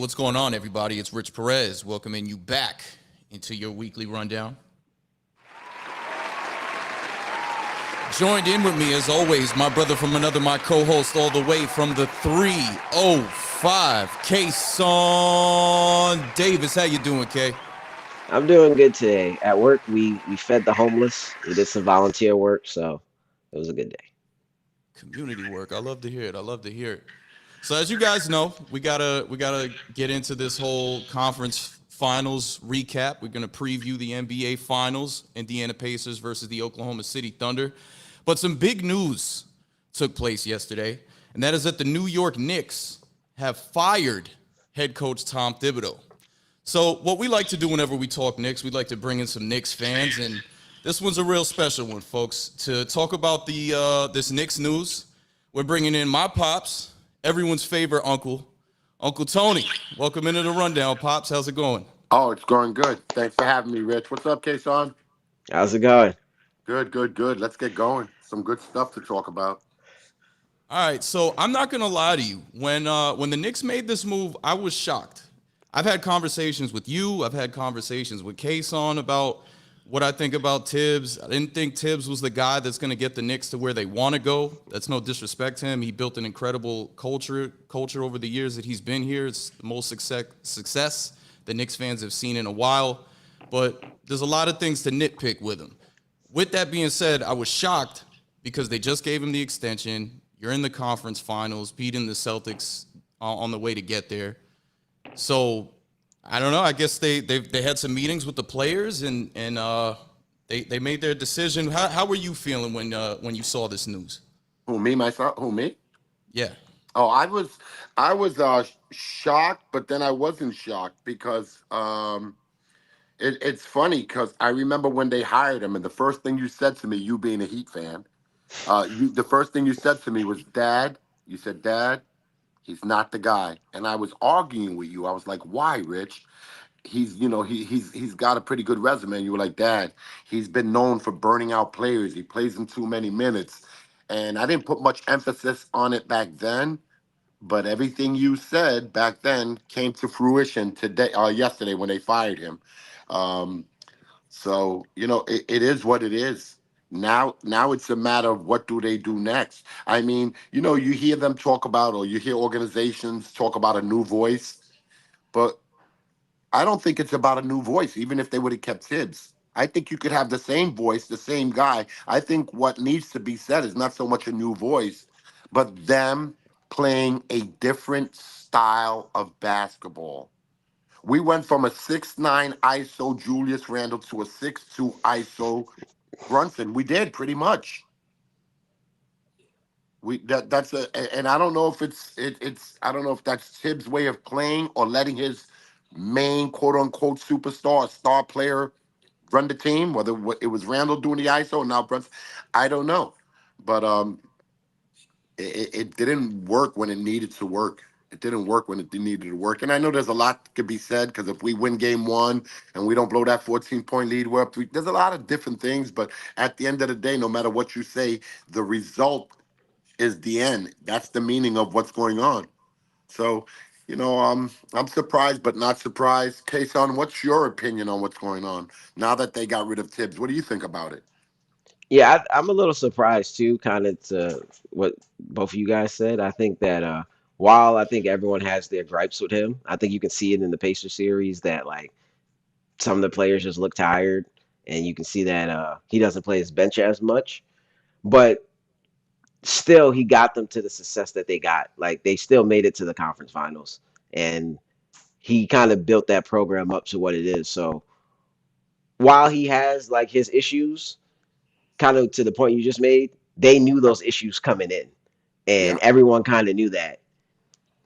what's going on, everybody? It's Rich Perez welcoming you back into your weekly rundown. Joined in with me, as always, my brother from another, my co-host all the way from the 305, Kayson Davis. How you doing, Kay? I'm doing good today. At work, we fed the homeless. We did some volunteer work, so it was a good day. Community work. I love to hear it. I love to hear it. So as you guys know, we gotta get into this whole conference finals recap. We're gonna preview the NBA finals, Indiana Pacers versus the Oklahoma City Thunder. But some big news took place yesterday, and that is that the New York Knicks have fired head coach Tom Thibodeau. So what we like to do whenever we talk Knicks, we like to bring in some Knicks fans, and this one's a real special one, folks. To talk about the this Knicks news, we're bringing in my pops, everyone's favorite uncle, Uncle Tony. Welcome into the rundown, pops. How's it going? Oh, it's going good. Thanks for having me, Rich. What's up, Kayson? How's it going? Good, good, good. Let's get going. Some good stuff to talk about. All right, so I'm not gonna lie to you. When the Knicks made this move, I was shocked. I've had conversations with you. I've had conversations with Kayson about what I think about Tibbs. I didn't think Tibbs was the guy that's going to get the Knicks to where they want to go. That's no disrespect to him. He built an incredible culture over the years that he's been here. It's the most success the Knicks fans have seen in a while. But there's a lot of things to nitpick with him. With that being said, I was shocked because they just gave him the extension. You're in the conference finals, beating the Celtics on the way to get there. So I don't know. I guess they had some meetings with the players and they made their decision. How were you feeling when you saw this news? Who me, myself? Who me? Yeah. Oh, I was shocked, but then I wasn't shocked because it's funny because I remember when they hired him, and the first thing you said to me, you being a Heat fan, the first thing you said to me was, "Dad." You said, "Dad, he's not the guy." And I was arguing with you. I was like, "Why, Rich? He's got a pretty good resume." And you were like, "Dad, he's been known for burning out players. He plays in too many minutes." And I didn't put much emphasis on it back then, but everything you said back then came to fruition today, yesterday when they fired him. Um, so it is what it is. Now it's a matter of what do they do next. I mean, you hear them talk about, or you hear organizations talk about a new voice, but I don't think it's about a new voice, even if they would have kept Tibbs. I think you could have the same voice, the same guy. I think what needs to be said is not so much a new voice, but them playing a different style of basketball. We went from a 6'9" ISO Julius Randle to a 6'2" ISO Brunson. We did pretty much. That's and I don't know if it's I don't know if that's Tibbs' way of playing or letting his main quote unquote superstar, star player run the team. Whether it was Randall doing the ISO and now Brunson, I don't know, but it didn't work when it needed to work. It didn't work when it needed to work. And I know there's a lot that could be said because if we win game one and we don't blow that 14-point lead, we're up three. There's a lot of different things. But at the end of the day, no matter what you say, the result is the end. That's the meaning of what's going on. So, I'm surprised, but not surprised. Kason, what's your opinion on what's going on now that they got rid of Tibbs? What do you think about it? Yeah, I'm a little surprised too, kind of to what both of you guys said. I think that while I think everyone has their gripes with him, I think you can see it in the Pacers series that like some of the players just look tired, and you can see that he doesn't play his bench as much. But still he got them to the success that they got. Like they still made it to the conference finals, and he kind of built that program up to what it is. So while he has like his issues, kind of to the point you just made, they knew those issues coming in, and Yeah, everyone kind of knew that. yeah.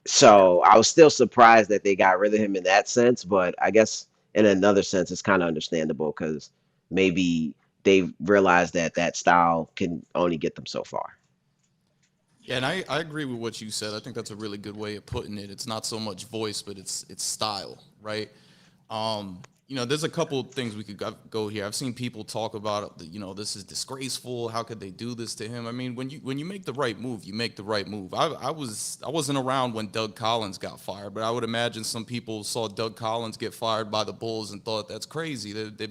So I was still surprised that they got rid of him in that sense, but I guess in another sense, it's kind of understandable because maybe they realized that that style can only get them so far. Yeah, and I agree with what you said. I think that's a really good way of putting it. It's not so much voice, but it's style, right? there's a couple things we could go here. I've seen people talk about, this is disgraceful. How could they do this to him? I mean, when you make the right move, you make the right move. I wasn't around when Doug Collins got fired, but I would imagine some people saw Doug Collins get fired by the Bulls and thought that's crazy. They've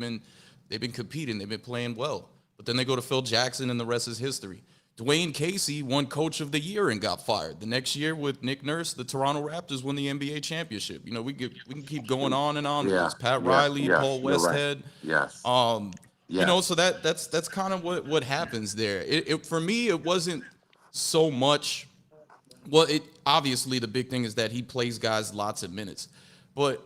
been competing, they've been playing well, but then they go to Phil Jackson and the rest is history. Dwayne Casey won Coach of the Year and got fired. The next year with Nick Nurse, the Toronto Raptors won the NBA championship. We can keep going on and on with Yeah, this. Pat yes, Riley, yes, Paul you're right. Westhead. Yes, So yes. that's kind of what happens there. For me, it wasn't so much. Well, it obviously the big thing is that he plays guys lots of minutes, but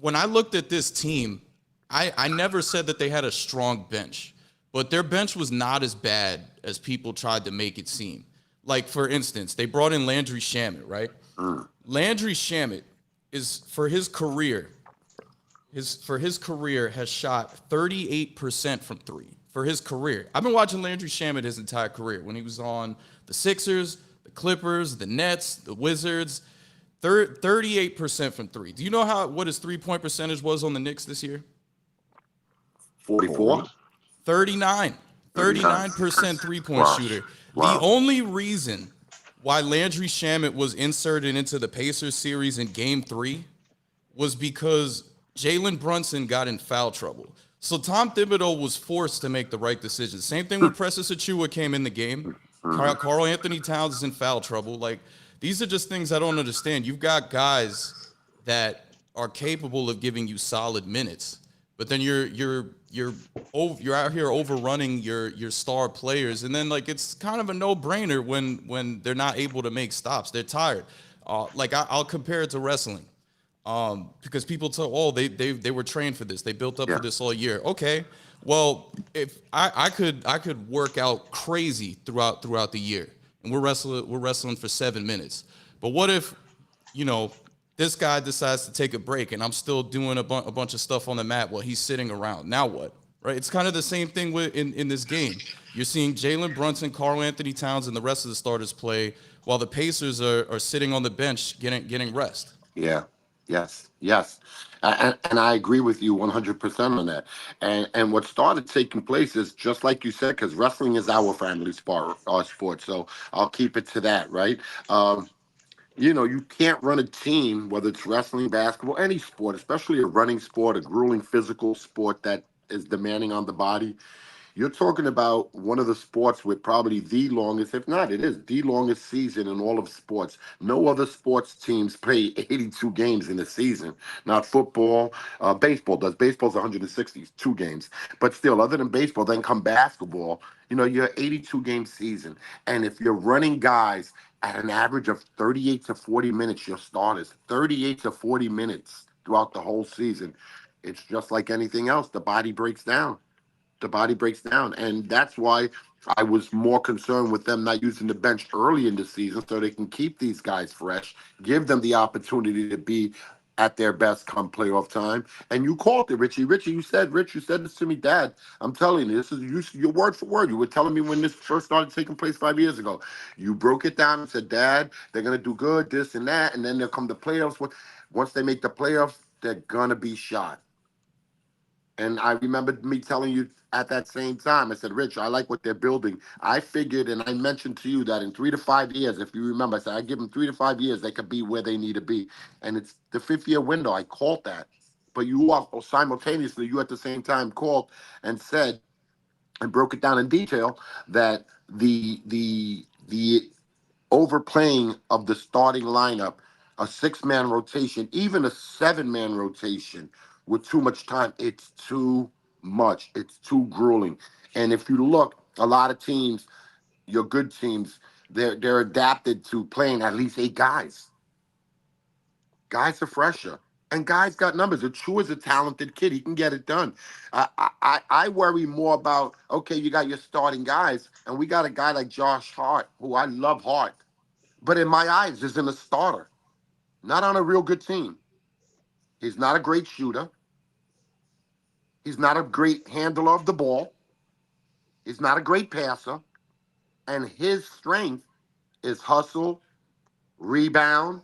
when I looked at this team, I never said that they had a strong bench, but their bench was not as bad as people tried to make it seem. Like for instance, they brought in Landry Shamet, right? Mm. Landry Shamet is for his career has shot 38% from three for his career. I've been watching Landry Shamet his entire career when he was on the Sixers, the Clippers, the Nets, the Wizards. 38% from three. Do you know what his 3-point percentage was on the Knicks this year? 44, 39. 39. 39% three-point Wow, shooter. The wow. only reason why Landry Shamet was inserted into the Pacers series in game 3 was because Jalen Brunson got in foul trouble. So Tom Thibodeau was forced to make the right decision. Same thing when Precious Achiuwa came in the game. Mhm. Carl Anthony Towns is in foul trouble. Like, these are just things I don't understand. You've got guys that are capable of giving you solid minutes, but then you're out here overrunning your star players, and then like it's kind of a no brainer when they're not able to make stops. They're tired. I'll compare it to wrestling. Because people tell, oh, they were trained for this, they built up for Yeah. this all year. Okay, well, if I could work out crazy throughout the year, and we're wrestling for 7 minutes. But what if, you know, this guy decides to take a break, and I'm still doing a bunch of stuff on the mat while he's sitting around? Now what? Right? It's kind of the same thing in this game. You're seeing Jalen Brunson, Carl Anthony Towns, and the rest of the starters play while the Pacers are sitting on the bench getting rest. Yeah. Yes. Yes. And I agree with you 100% on that. And what started taking place is just like you said, because wrestling is our family sport, our sport. So I'll keep it to that, right? Um, you can't run a team, whether it's wrestling, basketball, any sport, especially a running sport, a grueling physical sport that is demanding on the body. You're talking about one of the sports with probably the longest, if not, it is the longest season in all of sports. No other sports teams play 82 games in a season. Not football, baseball does. Baseball's 162 games. But still, other than baseball, then come basketball, you're 82 game season. And if you're running guys at an average of 38 to 40 minutes, your starters, 38 to 40 minutes throughout the whole season, it's just like anything else. The body breaks down. And that's why I was more concerned with them not using the bench early in the season so they can keep these guys fresh, give them the opportunity to be at their best come playoff time. And you called it, Richie. Rich, you said this to me, Dad. I'm telling you, this is your word for word. You were telling me when this first started taking place 5 years ago. You broke it down and said, Dad, they're going to do good, this and that. And then they'll come to playoffs. Once they make the playoffs, they're going to be shot. And I remember me telling you at that same time, I said, Rich, I like what they're building. I figured, and I mentioned to you that in 3 to 5 years, if you remember, I said, I give them 3 to 5 years, they could be where they need to be. And it's the 5th year window. I called that. But you also simultaneously, you at the same time called and said, and broke it down in detail, that the overplaying of the starting lineup, a 6 man rotation, even a 7 man rotation with too much time, it's too much. It's too grueling. And if you look, a lot of teams, your good teams, they're adapted to playing at least 8 guys. Guys are fresher. And guys got numbers. Achua is a talented kid. He can get it done. I worry more about, okay, you got your starting guys, and we got a guy like Josh Hart, who I love Hart, but in my eyes, isn't a starter. Not on a real good team. He's not a great shooter. He's not a great handler of the ball. He's not a great passer. And his strength is hustle, rebound,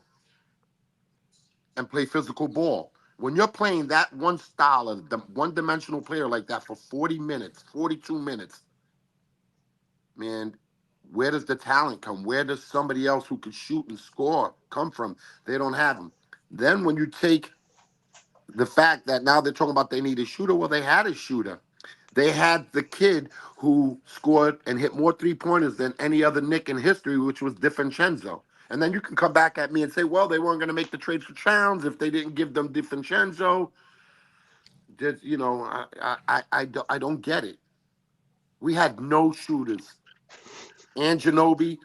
and play physical ball. When you're playing that one style of the one-dimensional player like that for 40 minutes, 42 minutes, man, where does the talent come? Where does somebody else who could shoot and score come from? They don't have them. Then when you take the fact that now they're talking about they need a shooter, well, they had a shooter. They had the kid who scored and hit more three-pointers than any other Nick in history, which was DiVincenzo. And then you can come back at me and say, well, they weren't going to make the trade for Towns if they didn't give them DiVincenzo. Just, I don't get it. We had no shooters. Anjanobi,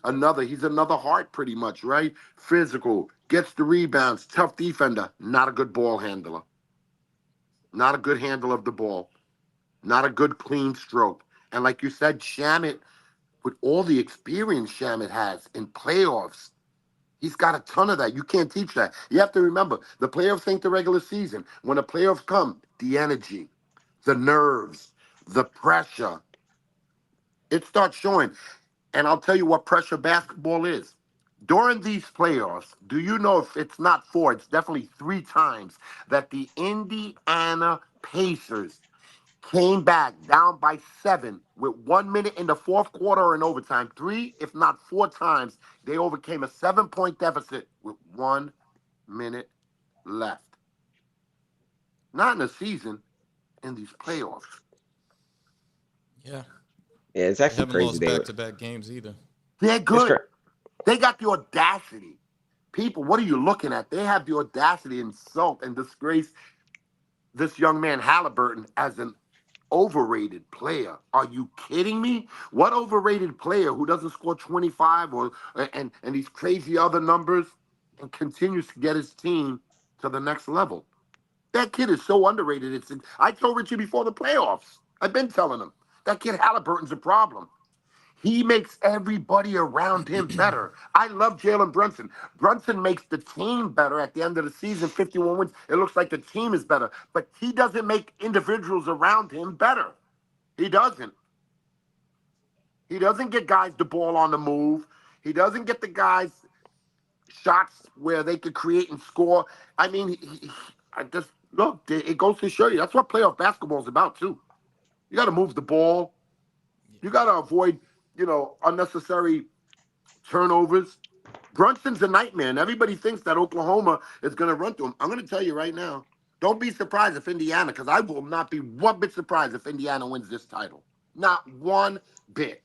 he's another heart pretty much, right? Physical, gets the rebounds, tough defender, not a good ball handler. Not a good handle of the ball. Not a good clean stroke. And like you said, Shamit, with all the experience Shamit has in playoffs, he's got a ton of that. You can't teach that. You have to remember, the playoffs ain't the regular season. When the playoffs come, the energy, the nerves, the pressure, it starts showing. And I'll tell you what pressure basketball is. During these playoffs, do you know if it's not four, it's definitely three times that the Indiana Pacers came back down by 7 with 1 minute in the fourth quarter or in overtime. Three, if not four times, they overcame a 7-point deficit with 1 minute left. Not in a season, in these playoffs. Yeah, Yeah, it's they actually haven't crazy. lost back-to-back games either. They're It's good. They got the audacity. People, what are you looking at? They have the audacity to insult and disgrace this young man Halliburton as an overrated player. Are you kidding me? What overrated player who doesn't score 25 and these crazy other numbers and continues to get his team to the next level? That kid is so underrated. I told Richie before the playoffs. I've been telling him that kid Halliburton's a problem. He makes everybody around him better. I love Jalen Brunson. Brunson makes the team better at the end of the season, 51 wins. It looks like the team is better, but he doesn't make individuals around him better. He doesn't. He doesn't get guys the ball on the move. He doesn't get the guys shots where they could create and score. I mean, I just look. It goes to show you that's what playoff basketball is about too. You got to move the ball. You got to avoid, unnecessary turnovers. Brunson's a nightmare, and everybody thinks that Oklahoma is going to run through him. I'm going to tell you right now, don't be surprised if Indiana, because I will not be one bit surprised if Indiana wins this title. Not one bit.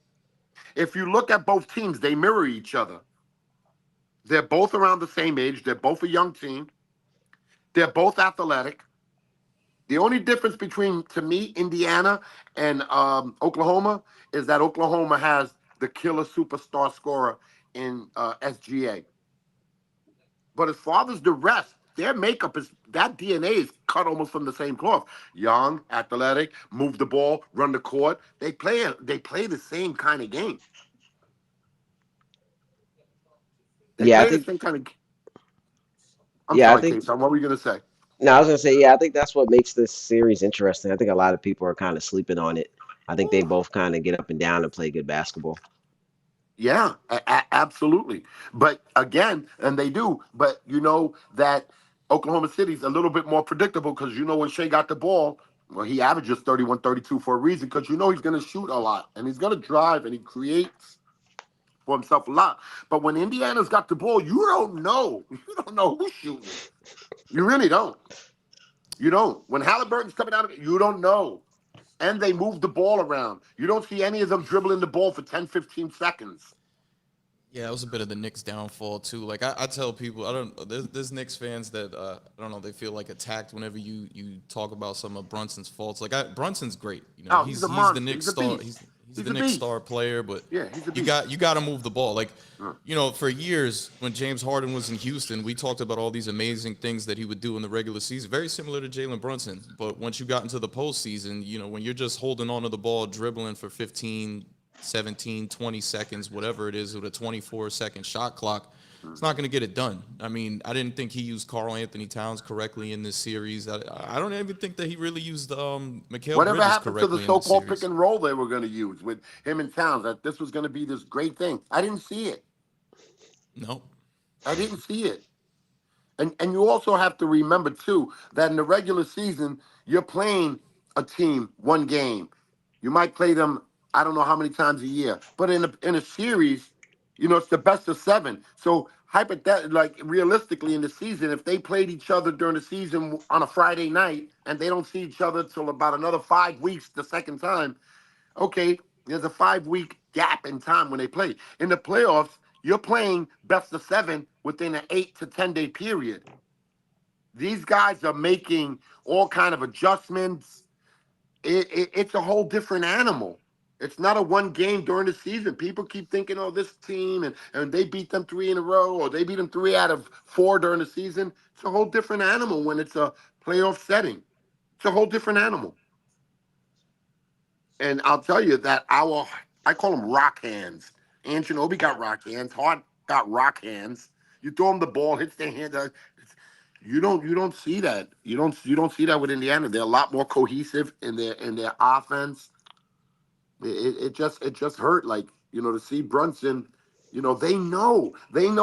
If you look at both teams, they mirror each other. They're both around the same age. They're both a young team. They're both athletic. The only difference between, to me, Indiana and Oklahoma is that Oklahoma has the killer superstar scorer in SGA. But as far as the rest, their makeup is that DNA is cut almost from the same cloth. Young, athletic, move the ball, run the court. They play the same kind of game. They Yeah, I play the think. same kind of. I'm Yeah, I sorry, think. Kayson. What were you gonna say? No, I was gonna say. Yeah, I think that's what makes this series interesting. I think a lot of people are kind of sleeping on it. I think they both kind of get up and down and play good basketball. Yeah, absolutely. But again, and they do. But you know that Oklahoma City's a little bit more predictable because when Shea got the ball, well, he averages 31, 32 for a reason because he's going to shoot a lot and he's going to drive and he creates for himself a lot. But when Indiana's got the ball, you don't know. You don't know who's shooting. You really don't. You don't. When Halliburton's coming out of it, you don't know. And they move the ball around. You don't see any of them dribbling the ball for 10, 15 seconds. Yeah, it was a bit of the Knicks' downfall too. Like I tell people, I don't. There's Knicks fans that I don't know. They feel like attacked whenever you talk about some of Brunson's faults. Like Brunson's great. Oh, he's He's a he's the monster. Knicks He's a star. beast. He's He's the a Knicks beast. star player. But Yeah, he's a you beast. got to move the ball. Like Uh. for years when James Harden was in Houston, we talked about all these amazing things that he would do in the regular season, very similar to Jalen Brunson. But once you got into the postseason, when you're just holding on to the ball, dribbling for 15, 17, 20 seconds, whatever it is, with a 24-second shot clock, it's not going to get it done. I mean, I didn't think he used Karl Anthony Towns correctly in this series. I don't even think that he really used Mikal Whatever Bridges happened to the correctly in this so-called pick series. and roll they were going to use with him and Towns? That this was going to be this great thing. I didn't see it. No. I didn't see it. And you also have to remember too that in the regular season you're playing a team one game. You might play them I don't know how many times a year, but in a series, it's the best of seven. So hypothetically, like realistically, in the season, if they played each other during the season on a Friday night and they don't see each other till about another 5 weeks the second time, okay, there's a 5 week gap in time when they play. In the playoffs, you're playing best of seven within an 8 to 10 day period. These guys are making all kind of adjustments. It's a whole different animal. It's not a one game during the season. People keep thinking, oh, this team and they beat them three in a row or they beat them 3 out of 4 during the season. It's a whole different animal when it's a playoff setting. It's a whole different animal. And I'll tell you that I call them rock hands. Anthony got rock hands. Hart got rock hands. You throw them the ball, hits their hand. You don't see that. You don't see that with Indiana. They're a lot more cohesive in their offense. It just hurt to see Brunson. They know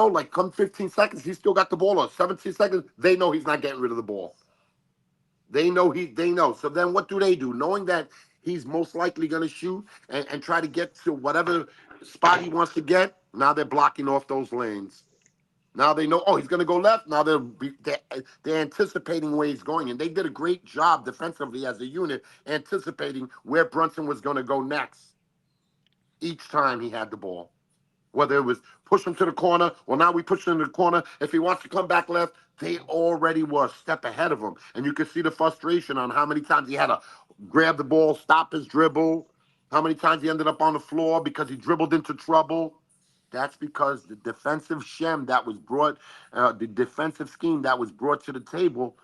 like come 15 seconds he's still got the ball or 17 seconds they know he's not getting rid of the ball. They know. So then what do? Knowing that he's most likely going to shoot and try to get to whatever spot he wants to get, now they're blocking off those lanes. Now they know, oh, he's going to go left. Now they're anticipating where he's going. And they did a great job defensively as a unit, anticipating where Brunson was going to go next each time he had the ball. Whether it was push him to the corner, well, now we push him to the corner. If he wants to come back left, they already were a step ahead of him. And you could see the frustration on how many times he had to grab the ball, stop his dribble, how many times he ended up on the floor because he dribbled into trouble. That's because the defensive the defensive scheme that was brought to the table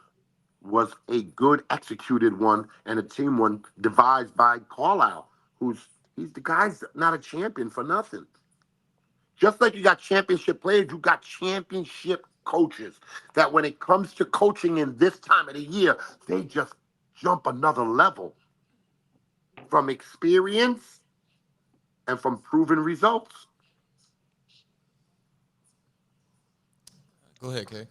was a good executed one and a team one devised by Carlisle, he's the guy's not a champion for nothing. Just like you got championship players, you got championship coaches that when it comes to coaching in this time of the year, they just jump another level from experience and from proven results. Go ahead, Kay.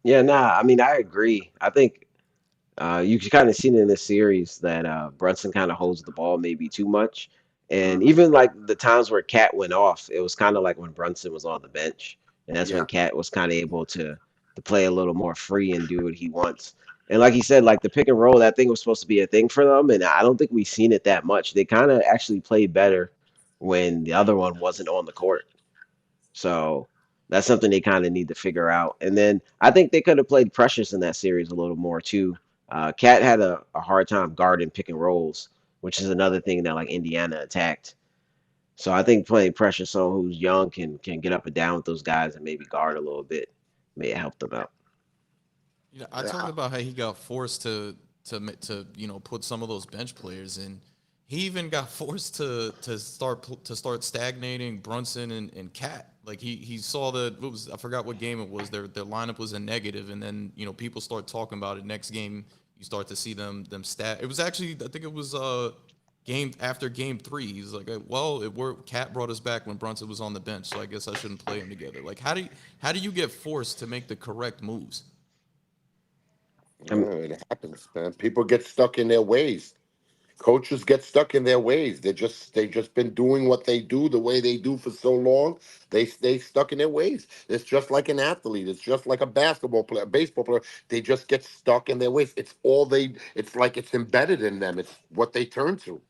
Yeah, nah, I mean, I agree. I think you kind of seen in this series that Brunson kind of holds the ball maybe too much. And Hmm. even like the times where Cat went off, it was kind of like when Brunson was on the bench. And that's when Yeah. Cat was kind of able to play a little more free and do what he wants. And like he said, like the pick and roll, that thing was supposed to be a thing for them. And I don't think we've seen it that much. They kind of actually played better when the other one wasn't on the court. So that's something they kind of need to figure out. And then I think they could have played Precious in that series a little more too. Cat had a hard time guarding pick and rolls, which is another thing that like Indiana attacked. So I think playing Precious, someone who's young can get up and down with those guys and maybe guard a little bit may help them out. I Yeah. talked about how he got forced to put some of those bench players in. He even got forced to start stagnating Brunson and Cat. Like he saw I forgot what game it was. Their lineup was a negative, and then people start talking about it. Next game, you start to see them stat. It was actually I think it was game after game three. He's like, well, it worked. Cat brought us back when Brunson was on the bench, so I guess I shouldn't play him together. Like how do you get forced to make the correct moves? I mean, It happens, man. People get stuck in their ways. Coaches get stuck in their ways. They just been doing what they do the way they do for so long. They stay stuck in their ways. It's just like an athlete. It's just like a basketball player, a baseball player. They just get stuck in their ways. It's like it's embedded in them. It's what they turn to.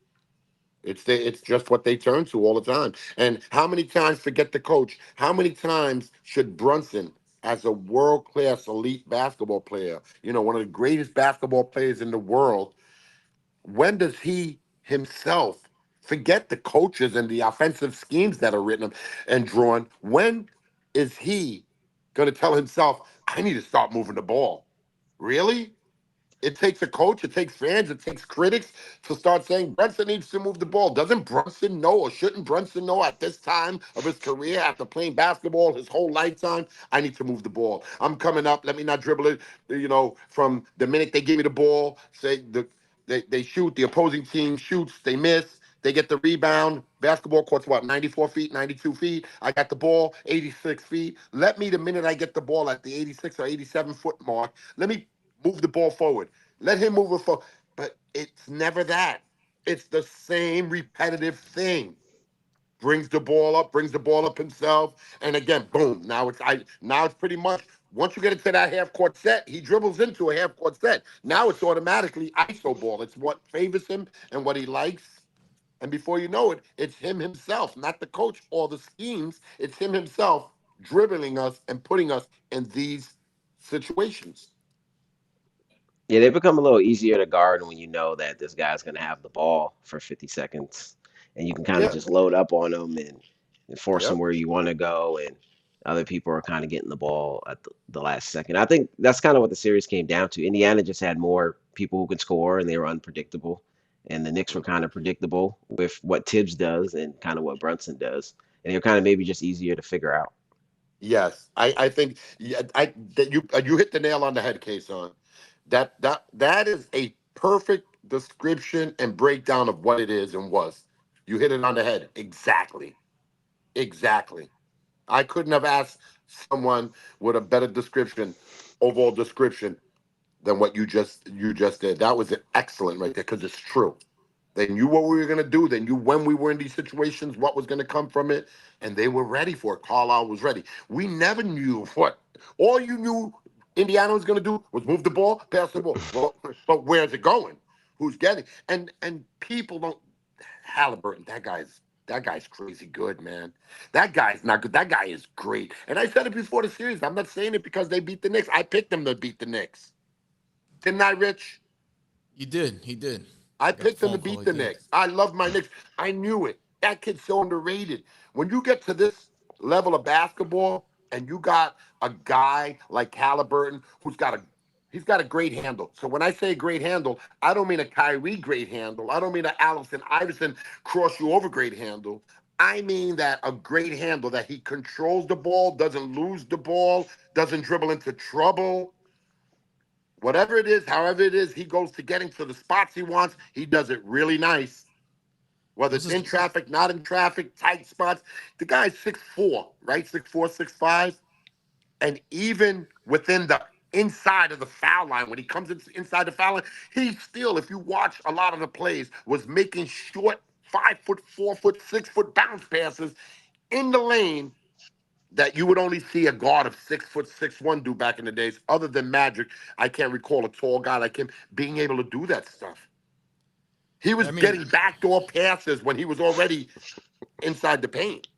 It's just what they turn to all the time. And how many times, forget the coach, how many times should Brunson, as a world class elite basketball player, one of the greatest basketball players in the world, when does he himself forget the coaches and the offensive schemes that are written and drawn? When is he going to tell himself, I need to start moving the ball? Really? It takes a coach, it takes fans, it takes critics to start saying Brunson needs to move the ball. Doesn't Brunson know, or shouldn't Brunson know at this time of his career, after playing basketball his whole lifetime, I need to move the ball. I'm coming up. Let me not dribble it. From the minute they give me the ball, say they shoot, the opposing team shoots, they miss. They get the rebound. Basketball court's what, 94 feet, 92 feet. I got the ball, 86 feet. Let me, the minute I get the ball at the 86 or 87-foot mark, let me move the ball forward. Let him move it forward. But it's never that. It's the same repetitive thing. Brings the ball up himself, and again, boom. Now it's pretty much once you get into that half court set, he dribbles into a half court set. Now it's automatically ISO ball. It's what favors him and what he likes. And before you know it, it's him himself, not the coach or the schemes. It's him himself dribbling us and putting us in these situations. Yeah, they become a little easier to guard when you know that this guy's going to have the ball for 50 seconds and you can kind of Yeah. just load up on him and force him Yep. where you want to go. And other people are kind of getting the ball at the last second. I think that's kind of what the series came down to. Indiana just had more people who could score and they were unpredictable. And the Knicks were kind of predictable with what Tibbs does and kind of what Brunson does. And they're kind of maybe just easier to figure out. Yes, I think yeah, I that you hit the nail on the head, Kayson. That is a perfect description and breakdown of what it is and was. You hit it on the head. Exactly. Exactly. I couldn't have asked someone with a better description, overall description, than what you just did. That was excellent right there because it's true. They knew what we were going to do. They knew when we were in these situations, what was going to come from it, and they were ready for it. Carlisle was ready. We never knew what. All you knew Indiana was going to do was move the ball, pass the ball. Well, but where's it going? Who's getting? And people don't. Halliburton, that guy's crazy good, man. That guy's not good. That guy is great. And I said it before the series. I'm not saying it because they beat the Knicks. I picked them to beat the Knicks. Didn't I, Rich? He did. He did. I I got the picked him to phone call. beat He the did. Knicks. I love my Knicks. I knew it. That kid's so underrated. When you get to this level of basketball and you got a guy like Halliburton he's got a great handle. So when I say great handle, I don't mean a Kyrie great handle. I don't mean a Allison Iverson cross you over great handle. I mean that a great handle that he controls the ball, doesn't lose the ball, doesn't dribble into trouble. Whatever it is, however it is, he goes to getting to the spots he wants. He does it really nice. Whether This it's is in traffic, not in traffic, tight spots. The guy's 6'4", right? 6'4", 6'5". And even within the inside of the foul line, when he comes inside the foul line, he still, if you watch a lot of the plays, was making short 5 foot, 4 foot, 6 foot bounce passes in the lane that you would only see a guard of 6 foot 6'1" do back in the days. Other than Magic, I can't recall a tall guy like him being able to do that stuff. He yeah, was I mean, getting backdoor passes when he was already inside the paint.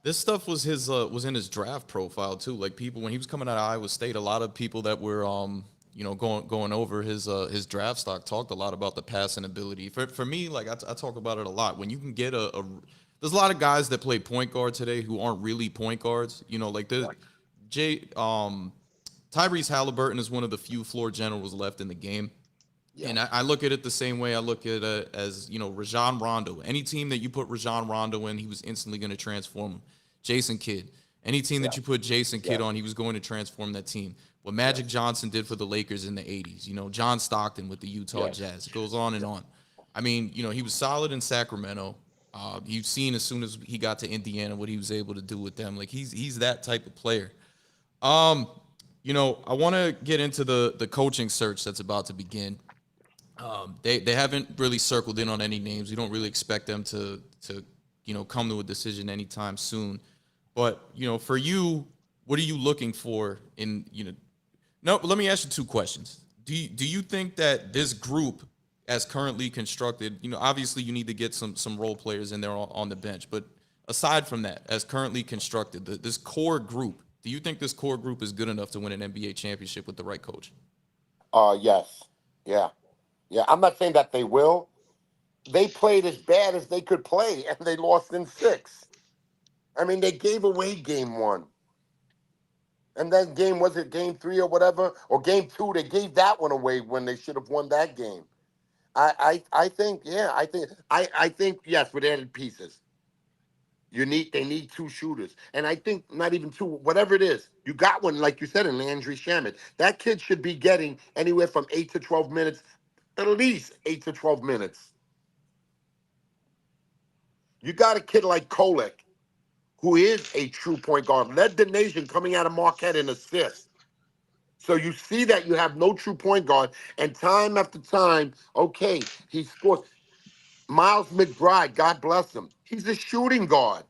this stuff was in his draft profile too. Like people when he was coming out of Iowa State, a lot of people that were going over his draft stock talked a lot about the passing ability. For me, like I talk about it a lot. When you can get there's a lot of guys that play point guard today who aren't really point guards. Like the Jay Tyrese Halliburton is one of the few floor generals left in the game. Yeah. And I look at it the same way I look at as Rajon Rondo. Any team that you put Rajon Rondo in, he was instantly going to transform him. Jason Kidd. Any team Yeah. that you put Jason Kidd Yes. on, he was going to transform that team. What Magic Yes. Johnson did for the Lakers in the '80s. John Stockton with the Utah Yes. Jazz. It goes on and on. I mean, he was solid in Sacramento. You've seen as soon as he got to Indiana what he was able to do with them. Like he's that type of player. Um, I want to get into the coaching search that's about to begin. They haven't really circled in on any names. We don't really expect them to come to a decision anytime soon. But for you, what are you looking for in No, let me ask you two questions. Do you think that this group, as currently constructed, obviously you need to get some role players in there on the bench, but aside from that, as currently constructed, this core group, do you think this core group is good enough to win an NBA championship with the right coach? Yes. Yeah. Yeah. I'm not saying that they will. They played as bad as they could play, and they lost in six. I mean, they gave away game one. And then was it game three or whatever? Or game two, they gave that one away when they should have won that game. I think, yeah, I think, yes, with added pieces. They need two shooters. And I think not even two, whatever it is, you got one, like you said, in Landry Shamet. That kid should be getting anywhere from 8 to 12 minutes, at least 8 to 12 minutes. You got a kid like Kolek, who is a true point guard, led the nation coming out of Marquette in assists. So you see that you have no true point guard, and time after time, okay, he scores. Miles McBride, God bless him, he's a shooting guard.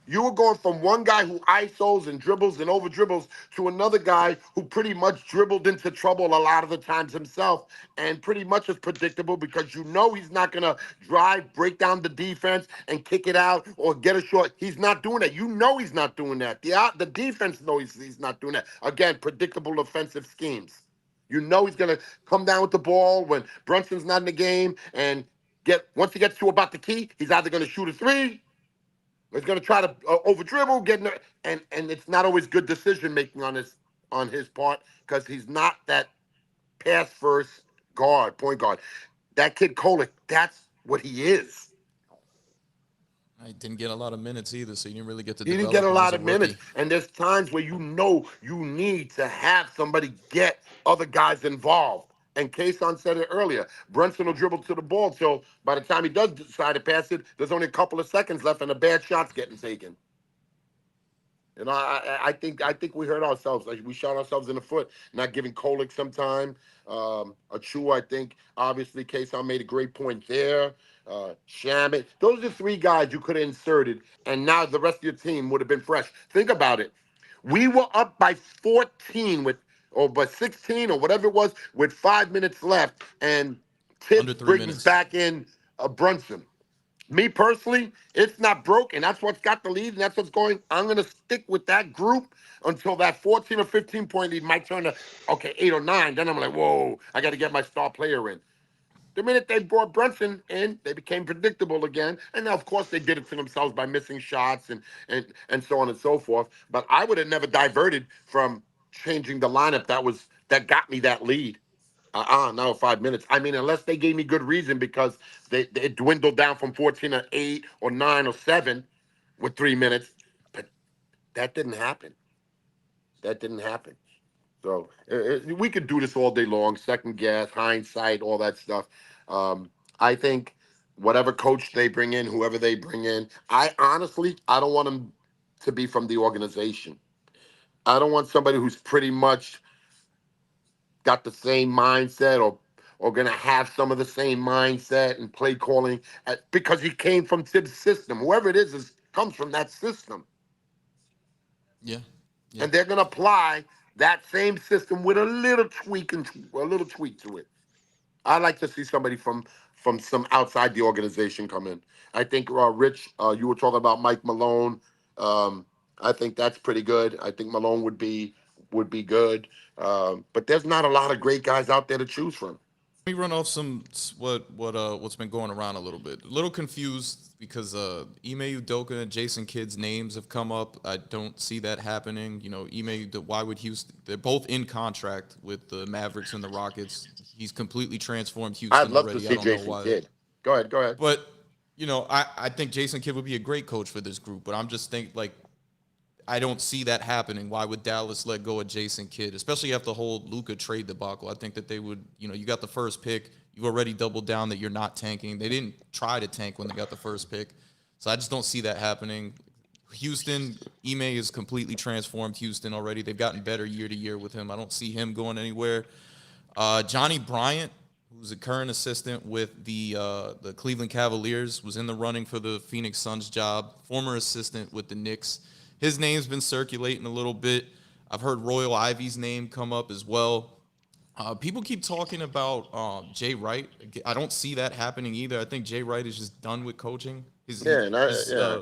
You were going from one guy who isos and dribbles and over dribbles to another guy who pretty much dribbled into trouble a lot of the times himself, and pretty much is predictable because you know he's not going to drive, break down the defense and kick it out or get a short. He's not doing that. You know he's not doing that. The defense knows he's not doing that. Again, predictable offensive schemes. You know he's going to come down with the ball when Brunson's not in the game and get once he gets to about the key, he's either going to shoot a three. He's going to try to over dribble, and it's not always good decision making on his part because he's not that pass first guard, point guard. That kid Kolek, that's what he is. I didn't get a lot of minutes either, so you didn't really get to He didn't get develop a him as lot a of minutes, rookie. and there's times where you know you need to have somebody get other guys involved. And Kayson said it earlier. Brunson will dribble to the ball, so by the time he does decide to pass it, there's only a couple of seconds left, and a bad shot's getting taken. You know, I think we hurt ourselves. Like we shot ourselves in the foot, not giving Kolek some time. Achua, I think, obviously, Kason made a great point there. Shamit. Those are the three guys you could have inserted, and now the rest of your team would have been fresh. Think about it. We were up by 14 or by 16 or whatever it was with 5 minutes left, and Under Tibbs three brings minutes. back in Brunson. Me personally, it's not broken. That's what's got the lead, and that's what's going. I'm going to stick with that group until that 14 or 15 point lead might turn to, okay, 8 or 9. Then I'm like, whoa, I got to get my star player in. The minute they brought Brunson in, they became predictable again. And now, of course, they did it to themselves by missing shots and so on and so forth. But I would have never diverted from changing the lineup that got me that lead. Now 5 minutes. I mean, unless they gave me good reason because they dwindled down from 14 to 8 or 9 or 7 with 3 minutes. But that didn't happen. That didn't happen. So we could do this all day long, second guess, hindsight, all that stuff. I think whatever coach they bring in, whoever they bring in, I don't want them to be from the organization. I don't want somebody who's pretty much got the same mindset or gonna have some of the same mindset and play calling because he came from Tibbs' system. Whoever it is comes from that system, Yeah. Yeah. and they're gonna apply that same system with a little tweak and a little tweak to it. I like to see somebody from some outside the organization come in. I think Rich, you were talking about Mike Malone. Um, I think that's pretty good. I think Malone would be good. But there's not a lot of great guys out there to choose from. Let me run off what's been going around a little bit. A little confused because Ime Udoka and Jason Kidd's names have come up. I don't see that happening. You know, why would Houston? They're both in contract with the Mavericks and the Rockets. He's completely transformed I'd Houston love to already. I see don't know Jason why. Kidd. Go ahead. Go ahead. But I think Jason Kidd would be a great coach for this group. But I'm just think like I don't see that happening. Why would Dallas let go of Jason Kidd, especially after the whole Luka trade debacle? I think that they would, you got the first pick. You've already doubled down that you're not tanking. They didn't try to tank when they got the first pick. So I just don't see that happening. Houston, Ime has completely transformed Houston already. They've gotten better year to year with him. I don't see him going anywhere. Johnny Bryant, who's a current assistant with the Cleveland Cavaliers, was in the running for the Phoenix Suns job, former assistant with the Knicks. His name's been circulating a little bit. I've heard Royal Ivy's name come up as well. People keep talking about Jay Wright. I don't see that happening either. I think Jay Wright is just done with coaching. His he, Yeah, and yeah.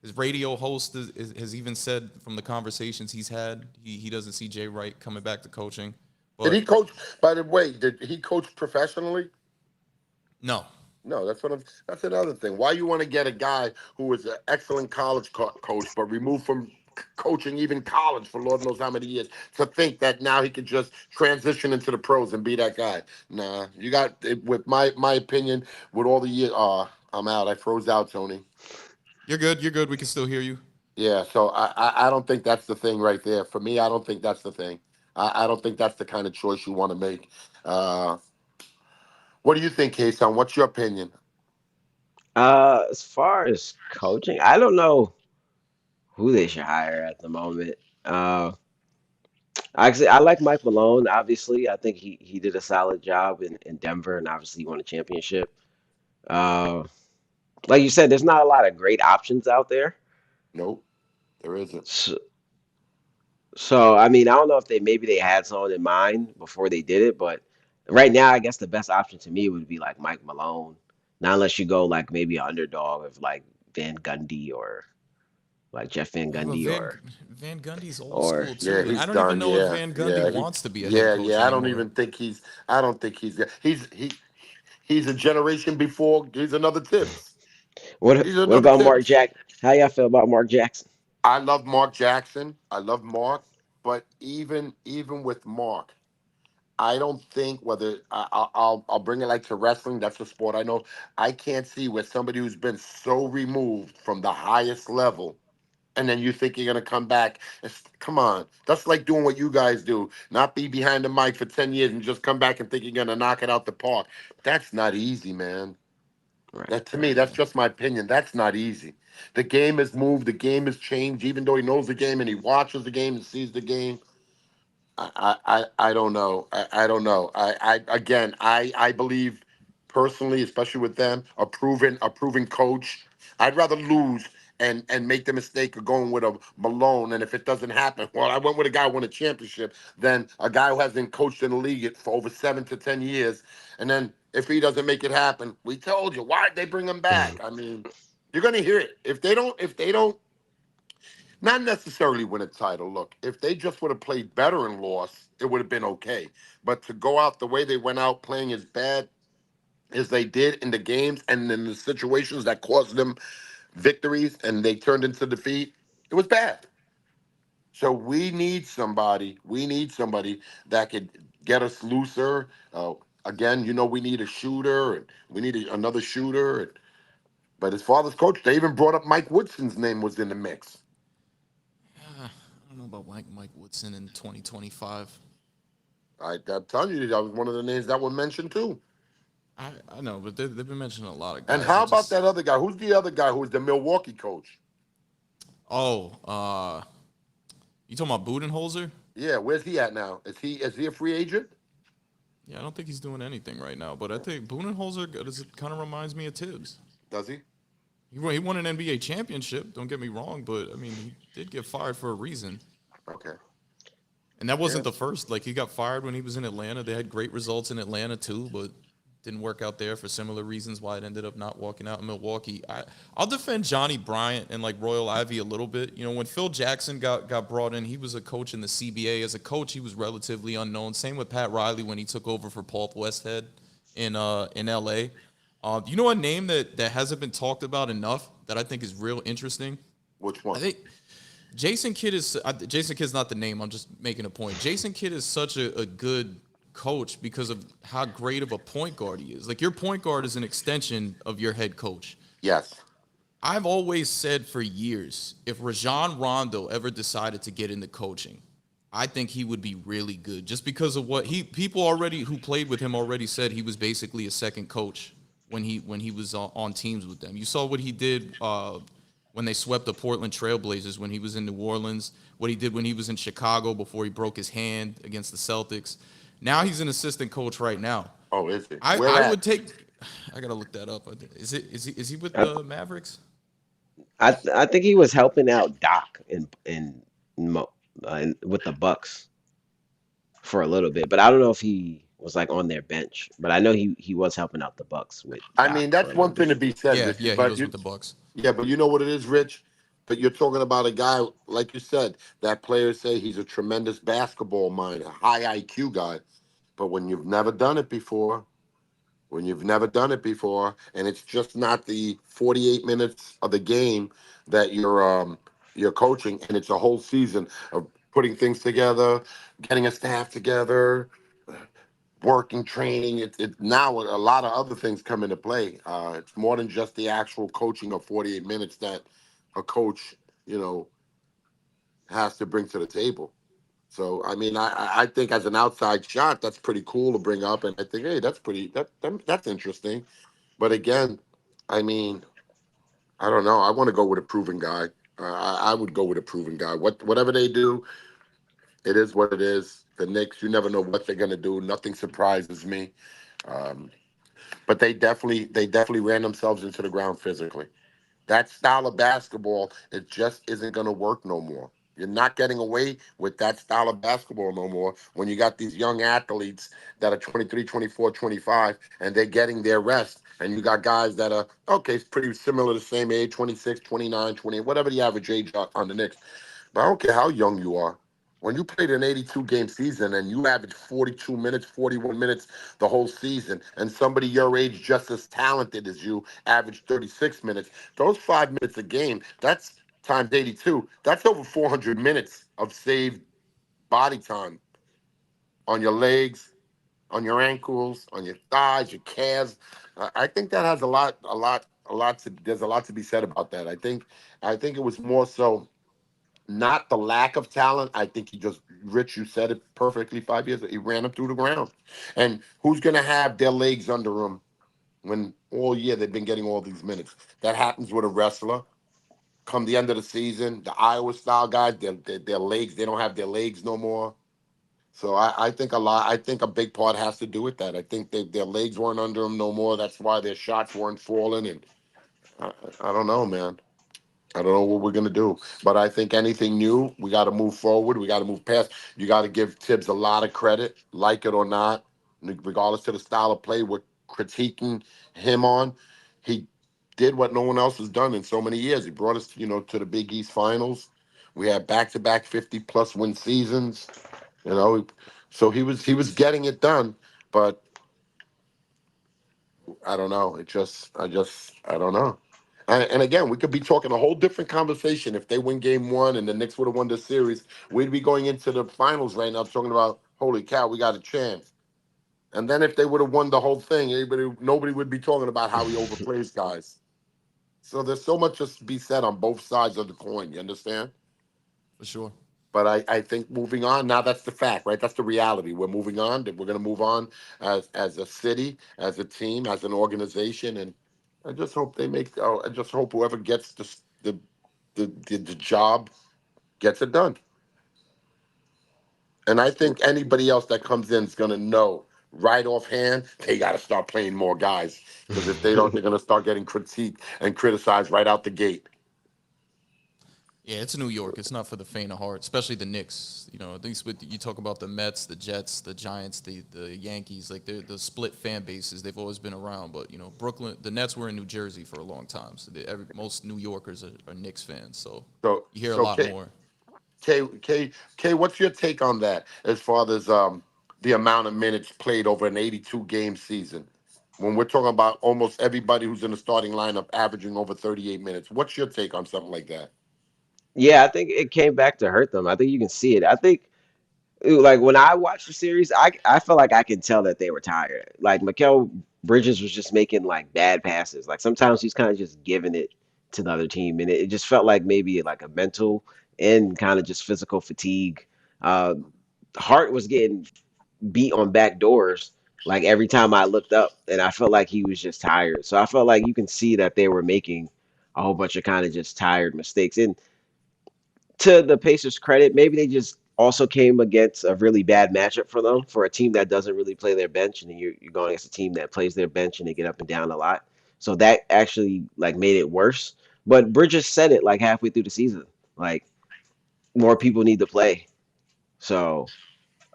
his radio host has even said from the conversations he's had, he doesn't see Jay Wright coming back to coaching. Did he But coach? By the way, did he coach professionally? no, No, that's another thing. Why you want to get a guy who is an excellent college coach, but removed from coaching even college for Lord knows how many years, to think that now he could just transition into the pros and be that guy? Nah, you got with my opinion with all the years. I'm out. I froze out, Tony. you're good. You're good. We can still hear you. Yeah, so I don't think that's the thing right there. For me, I don't think that's the thing. I don't think that's the kind of choice you want to make. What do you think, Kason? What's your opinion? As far as coaching, I don't know who they should hire at the moment. Uh, Actually, I like Mike Malone. Obviously, I think he did a solid job in Denver, and obviously he won a championship. Uh, like you said, there's not a lot of great options out there. Nope, there isn't. So, so I mean, I don't know if they had someone in mind before they did it, but right now, I guess the best option to me would be like Mike Malone. Not unless you go like maybe an underdog of like Van Gundy or like Jeff Van Yeah, but Gundy Van Gundy's old or school Yeah, too, and I he's don't even done. know if Yeah, Van Gundy yeah, wants to be a head coach yeah. I don't anymore. even think he's. I don't think he's a generation before. He's another Tibbs. He's what another about Mark Tibbs. Jack? How y'all feel about Mark Jackson? I love Mark Jackson. I love Mark, but even with Mark, I don't think whether I'll bring it like to wrestling. That's a sport I know. I can't see where somebody who's been so removed from the highest level, and then you think you're gonna come back. Come on, that's like doing what you guys do. Not be behind the mic for 10 years and just come back and think you're gonna knock it out the park. That's not easy, man. Right, That to me, right, that's right. just my opinion. That's not easy. The game has moved. The game has changed. Even though he knows the game and he watches the game and sees the game, I don't know. I don't know. I believe personally, especially with them, a proven coach. I'd rather lose and make the mistake of going with a Malone. And if it doesn't happen, well, I went with a guy who won a championship than a guy who hasn't coached in the league for over 7 to 10 years. And then if he doesn't make it happen, we told you why'd they bring him back? I mean, you're gonna hear it. If they don't not necessarily win a title. Look, if they just would have played better and lost, it would have been okay. But to go out the way they went out playing as bad as they did in the games and in the situations that caused them victories and they turned into defeat, it was bad. So we need somebody that could get us looser. Again, we need a shooter and we need another shooter. But as far as coach, they even brought up Mike Woodson's name was in the mix. I don't know about Mike Woodson in 2025. I'm telling you, that was one of the names that were mentioned too. I know, but they've been mentioning a lot of And guys. how It about just that other guy? Who's the other guy who was the Milwaukee coach? oh, you talking about Budenholzer? Yeah, where's he at now? Is he a free agent? Yeah, I don't think he's doing anything right now, but I think Budenholzer kind of reminds me of Tibbs. Does he? He won an NBA championship. Don't get me wrong, but I mean, he did get fired for a reason. Okay. And that Yeah. wasn't the first. Like he got fired when he was in Atlanta. They had great results in Atlanta too, but didn't work out there for similar reasons why it ended up not working out in Milwaukee. I'll defend Johnny Bryant and like Royal Ivy a little bit. When Phil Jackson got brought in, he was a coach in the CBA. As a coach, he was relatively unknown. Same with Pat Riley when he took over for Paul Westhead in LA. You know a name that hasn't been talked about enough that I think is real interesting? Which I one? think Jason Kidd's not the name. I'm just making a point. Jason Kidd is such a good coach because of how great of a point guard he is. Like your point guard is an extension of your head coach. Yes. I've always said for years, if Rajon Rondo ever decided to get into coaching, I think he would be really good just because of what people already who played with him already said he was basically a second coach when he was on teams with them. You saw what he did when they swept the Portland Trailblazers when he was in New Orleans, what he did when he was in Chicago before he broke his hand against the Celtics. Now he's an assistant coach right now. Oh, is he? I, Where I at? would take I gotta look that up. Is he with I the Mavericks? I think he was helping out Doc Mo, with the Bucks for a little bit, but I don't know if he was like on their bench. But I know he was helping out the Bucks with I Doc mean, for that's a little one thing bit. to be said, Yeah, Richie. yeah, he But was with the Bucks. yeah, but you know what it is, Rich? But you're talking about a guy, like you said, that players say he's a tremendous basketball mind, a high IQ guy. But when you've never done it before, and it's just not the 48 minutes of the game that you're coaching, and it's a whole season of putting things together, getting a staff together, working, training. It now a lot of other things come into play. It's more than just the actual coaching of 48 minutes that a coach, you know, has to bring to the table. So I mean, I think as an outside shot, that's pretty cool to bring up, and I think, hey, that's pretty that's interesting. But again, I mean, I don't know. I want to go with a proven guy. I would go with a proven guy. Whatever they do, it is what it is. The Knicks, you never know what they're gonna do. Nothing surprises me. Um, but they definitely ran themselves into the ground physically. That style of basketball, it just isn't going to work no more. You're not getting away with that style of basketball no more when you got these young athletes that are 23, 24, 25, and they're getting their rest. And you got guys that are, okay, it's pretty similar, the same age, 26, 29, 20, whatever the average age on the Knicks. But I don't care how young you are. When you played an 82 game season and you average 42 minutes, 41 minutes the whole season, and somebody your age just as talented as you average 36 minutes, those 5 minutes a game, that's times 82. That's over 400 minutes of saved body time on your legs, on your ankles, on your thighs, your calves. I think that has a lot to. There's a lot to be said about that. I think it was more so not the lack of talent. I think he just, Rich, you said it perfectly 5 years ago. He ran him through the ground. And who's going to have their legs under him when all year they've been getting all these minutes? That happens with a wrestler. Come the end of the season, the Iowa style guys, their legs, they don't have their legs no more. So I think a big part has to do with that. I think their legs weren't under them no more. That's why their shots weren't falling. And I, I don't know, man. I don't know what we're gonna do, but I think anything new, we got to move forward. We got to move past. You got to give Tibbs a lot of credit, like it or not, regardless to the style of play we're critiquing him on. He did what no one else has done in so many years. He brought us, to the Big East Finals. We had back-to-back 50-plus win seasons. You know, so he was getting it done, but I don't know. I don't know. And again, we could be talking a whole different conversation if they win game one and the Knicks would have won the series. We'd be going into the finals right now talking about, holy cow, we got a chance. And then if they would have won the whole thing, nobody would be talking about how he overplays guys. So there's so much to be said on both sides of the coin. You understand? For sure. But I think moving on now, that's the fact, right? That's the reality. We're moving on. That we're going to move on as a city, as a team, as an organization, and I just hope they make. Oh, I just hope whoever gets the job gets it done. And I think anybody else that comes in is going to know right offhand they got to start playing more guys, because if they don't, they're going to start getting critiqued and criticized right out the gate. Yeah, it's New York. It's not for the faint of heart, especially the Knicks. At least with you talk about the Mets, the Jets, the Giants, the Yankees. Like they're the split fan bases. They've always been around. But Brooklyn, the Nets were in New Jersey for a long time, so most New Yorkers are Knicks fans. So So you hear a so lot K more. K, what's your take on that as far as the amount of minutes played over an 82 game season? When we're talking about almost everybody who's in the starting lineup averaging over 38 minutes, what's your take on something like that? Yeah, I think it came back to hurt them. I think you can see it. I think like when I watched the series, I felt like I could tell that they were tired. Like Mikal Bridges was just making like bad passes. Like sometimes he's kind of just giving it to the other team, and it just felt like maybe like a mental and kind of just physical fatigue. Uh, Hart was getting beat on back doors like every time I looked up, and I felt like he was just tired. So I felt like you can see that they were making a whole bunch of kind of just tired mistakes. And to the Pacers' credit, maybe they just also came against a really bad matchup for them, for a team that doesn't really play their bench, and you're going against a team that plays their bench and they get up and down a lot. So that actually like made it worse. But Bridges said it like halfway through the season, like more people need to play. So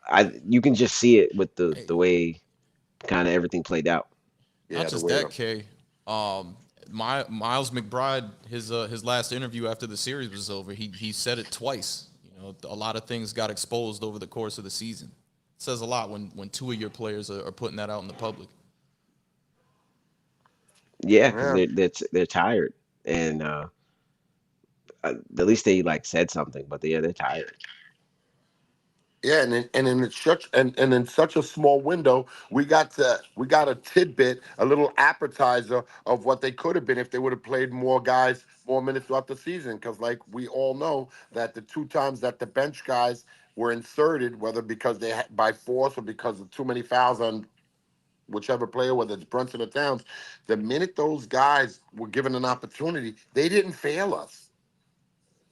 I you can just see it with the Hey, way kind of everything played out. not Yeah, the just way that, Kay. Um, Miles McBride, his last interview after the series was over, he said it twice. A lot of things got exposed over the course of the season. It says a lot when two of your players are putting that out in the public. Yeah, because yeah. they're tired, and at least they like said something, but they're tired. Yeah, and in such a small window, we got a tidbit, a little appetizer of what they could have been if they would have played more guys, more minutes throughout the season. Because like we all know that the two times that the bench guys were inserted, whether because by force or because of too many fouls on whichever player, whether it's Brunson or Towns, the minute those guys were given an opportunity, they didn't fail us.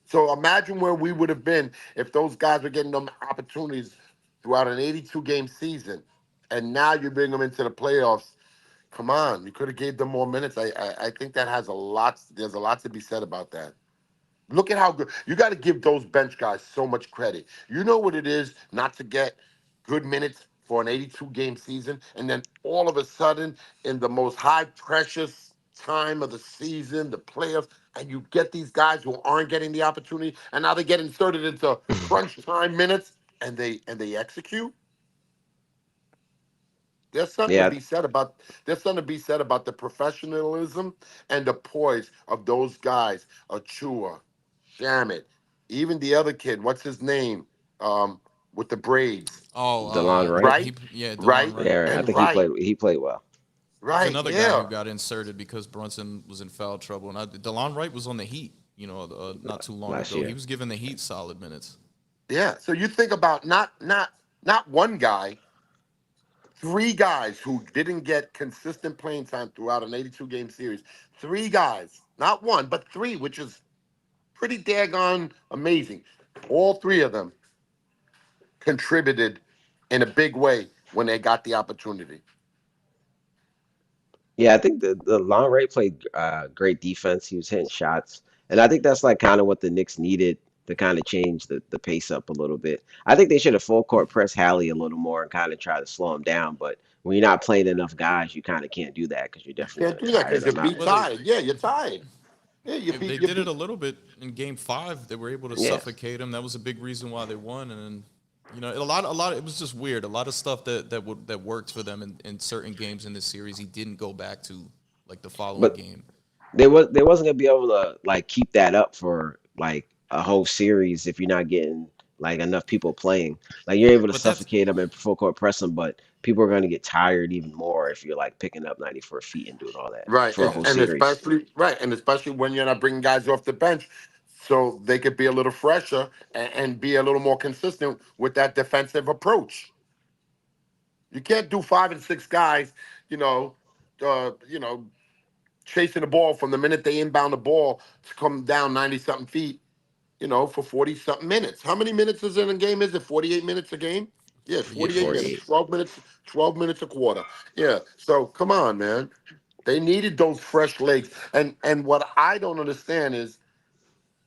So imagine where we would have been if those guys were getting them opportunities throughout an 82 game season, and now you bring them into the playoffs. Come on, you could have gave them more minutes. I think that has a lot. There's a lot to be said about that. Look at how good you got to give those bench guys so much credit. You know what it is not to get good minutes for an 82 game season, and then all of a sudden, in the most high precious time of the season, the playoffs, and you get these guys who aren't getting the opportunity, and now they get inserted into crunch time minutes, and they execute. There's something to Yeah, be said about there's something to be said about the professionalism and the poise of those guys. Achua, Shamit, even the other kid, what's his name? With the braids. Oh, DeLon Wright. Right? yeah, DeLon Right? Wright. Yeah, I And think he right. played well He's Right. another guy who Yeah. got inserted because Brunson was in foul trouble, and DeLon Wright was on the Heat, not too long last ago. He year. was giving the Heat solid minutes. Yeah. So you think about not one guy, three guys who didn't get consistent playing time throughout an 82 game series. Three guys. Not one, but three, which is pretty daggone amazing. All three of them contributed in a big way when they got the opportunity. Yeah, I think the long Ray played great defense. He was hitting shots, and I think that's like kind of what the Knicks needed to kind of change the pace up a little bit. I think they should have full court press Hallie a little more and kind of try to slow him down. But when you're not playing enough guys, you kind of can't do that because you're You definitely can't going do to that tire because you them out. beat Well, they tired. Yeah, you're tired. Yeah, you they beat you did it a beat. little bit in Game Five. They were able to Yeah, suffocate him. That was a big reason why they won. And a lot. It was just weird. A lot of stuff that worked for them in certain games in this series. He didn't go back to like the following but game. they wasn't gonna be able to like keep that up for like a whole series if you're not getting like enough people playing. Like you're able to But that's suffocate them and full court press them, but people are gonna get tired even more if you're like picking up 94 feet and doing all that Right, for a whole and series. especially when you're not bringing guys off the bench, so they could be a little fresher and be a little more consistent with that defensive approach. You can't do 5 and 6 guys, you know, you know, chasing the ball from the minute they inbound the ball to come down 90 something feet, for 40 something minutes. How many minutes is in a game? Is it 48 minutes a game? Yeah, it's Yeah, 48 48. minutes, 48. 12 minutes, 12 minutes a quarter. Yeah. So come on, man. They needed those fresh legs. And what I don't understand is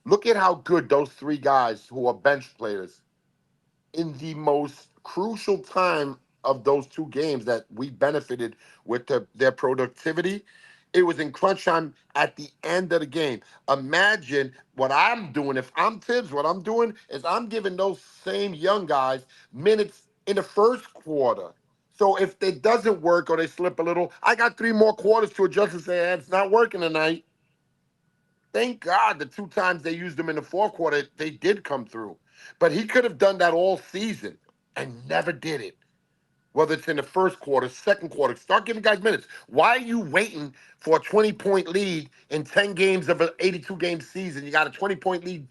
look at how good those three guys who are bench players in the most crucial time of those two games that we benefited with their productivity. It was in crunch time at the end of the game. Imagine what I'm doing. If I'm Tibbs, what I'm doing is I'm giving those same young guys minutes in the first quarter. So if it doesn't work or they slip a little, I got 3 more quarters to adjust and say, it's not working tonight. Thank God the 2 times they used him in the fourth quarter, they did come through. But he could have done that all season and never did it. Whether it's in the first quarter, second quarter, start giving guys minutes. Why are you waiting for a 20-point lead in 10 games of an 82 game season? You got a 20-point lead,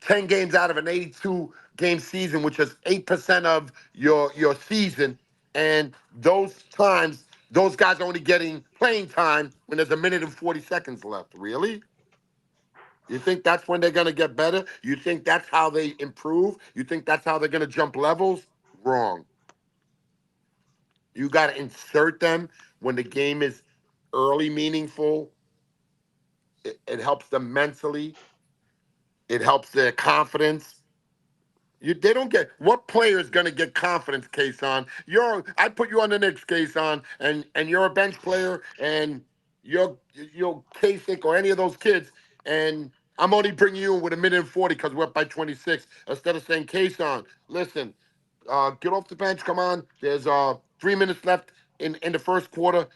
10 games out of an 82 game season, which is 8% of your season. And those times, those guys are only getting playing time when there's a minute and 40 seconds left. Really? You think that's when they're going to get better? You think that's how they improve? You think that's how they're going to jump levels? Wrong. You got to insert them when the game is early, meaningful. It helps them mentally. It helps their confidence. They don't get what player is going to get confidence, Kayson? I put you on the Knicks, Kayson, and you're a bench player, and you're Kasich or any of those kids, and I'm only bringing you in with a minute and 40 because we're up by 26. Instead of saying, Kayson, listen, get off the bench, come on. There's 3 minutes left in the first quarter.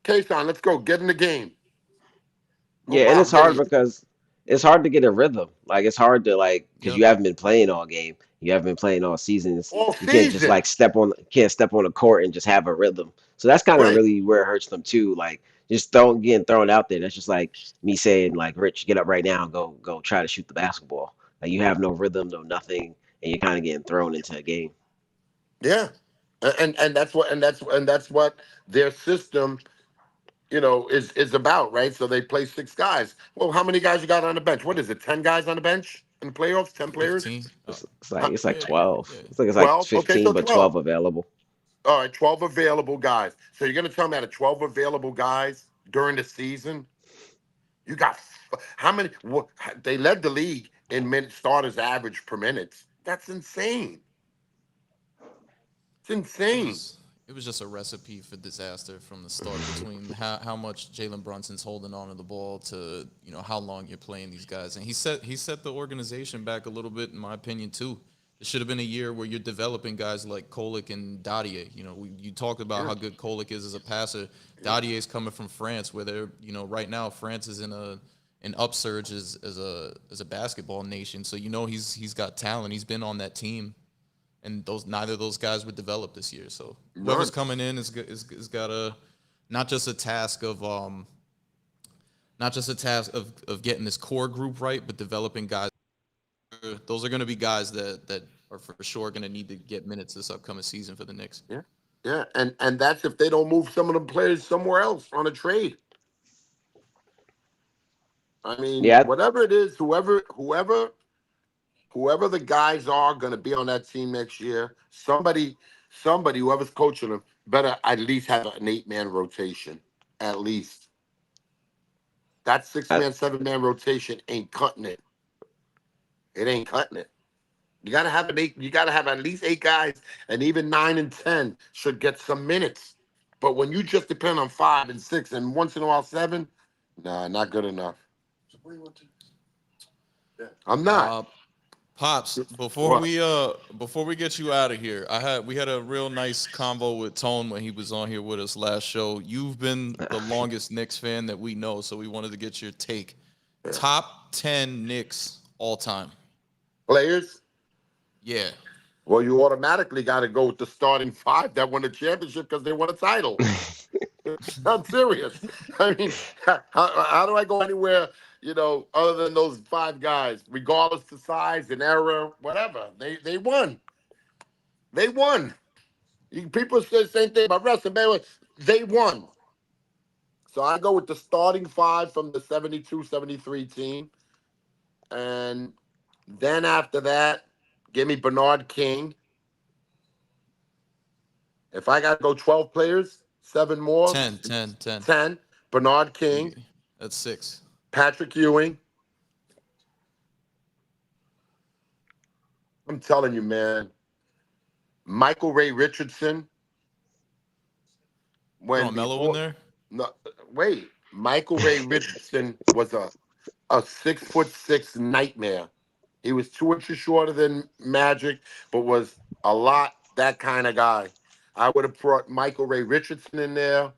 Kayson, let's go, get in the game. Oh Yeah, and wow, it's I'm hard getting because it's hard to get a rhythm. Like it's hard to like because Yep. you haven't been playing all game. You haven't been playing all seasons. all You can't just season. like can't step on the court and just have a rhythm. So that's kind of Right. really where it hurts them too. Like just throwing getting thrown out there. That's just like me saying like Rich, get up right now and go try to shoot the basketball. Like you have no rhythm, no nothing, and you're kind of getting thrown into a game. Yeah. And that's what their system, is about, right? So they play six guys. Well, how many guys you got on the bench? What is it? 10 guys on the bench in the playoffs? 10 players? 15. Oh, It's like Huh, it's like yeah, 12. yeah. It's like 12. Okay, so 15, but 12. 12 available. All right, 12 available guys. So you're gonna tell me out of 12 available guys during the season, you got how many? They led the league in starters average per minutes. That's insane. It's It insane. was it was just a recipe for disaster from the start between how much Jalen Brunson's holding on to the ball to how long you're playing these guys, and he set the organization back a little bit in my opinion too. It should have been a year where you're developing guys like Kolick and Dadier. You talked about Yeah, how good Kolick is as a passer. yeah. Dadier's coming from France, where they're right now France is in an upsurge as a basketball nation. So he's got talent. He's been on that team and those neither of those guys were developed this year. So whoever's None. coming in is got a not just a task of not just a task of getting this core group right, but developing guys. Those are going to be guys that are for sure going to need to get minutes this upcoming season for the Knicks. Yeah, yeah, and that's if they don't move some of the players somewhere else on a trade. I mean, Yeah, whatever it is, whoever the guys are going to be on that team next year, somebody, whoever's coaching them, better at least have an 8-man rotation. At least that six I, man, 7-man rotation ain't cutting it. It ain't cutting it. You gotta have an eight. You gotta have at least 8 guys, and even 9 and 10 should get some minutes. But when you just depend on 5 and 6, and once in a while 7, nah, not good enough. I'm not. Uh, Pops, before What? we get you out of here, we had a real nice convo with Tone when he was on here with us last show. You've been the longest Knicks fan that we know, so we wanted to get your take. Yeah. Top 10 Knicks all time. Players? Yeah. Well, you automatically got to go with the starting 5 that won the championship because they won a title. I'm serious. I mean, how do I go anywhere, other than those 5 guys, regardless of size and era, whatever? They won. They won. People say the same thing about wrestling. They won. So I go with the starting 5 from the 72-73 team. And then after that, give me Bernard King. If I got to go 12 players, 7 more, 10, 10, 10. 10, Bernard King, That's 6. Patrick Ewing. I'm telling you, man. Michael Ray Richardson, when Throwing Mello in before, there? no, wait, Michael Ray Richardson was a 6'6" nightmare. He was 2 inches shorter than Magic, but was a lot that kind of guy. I would have brought Michael Ray Richardson in there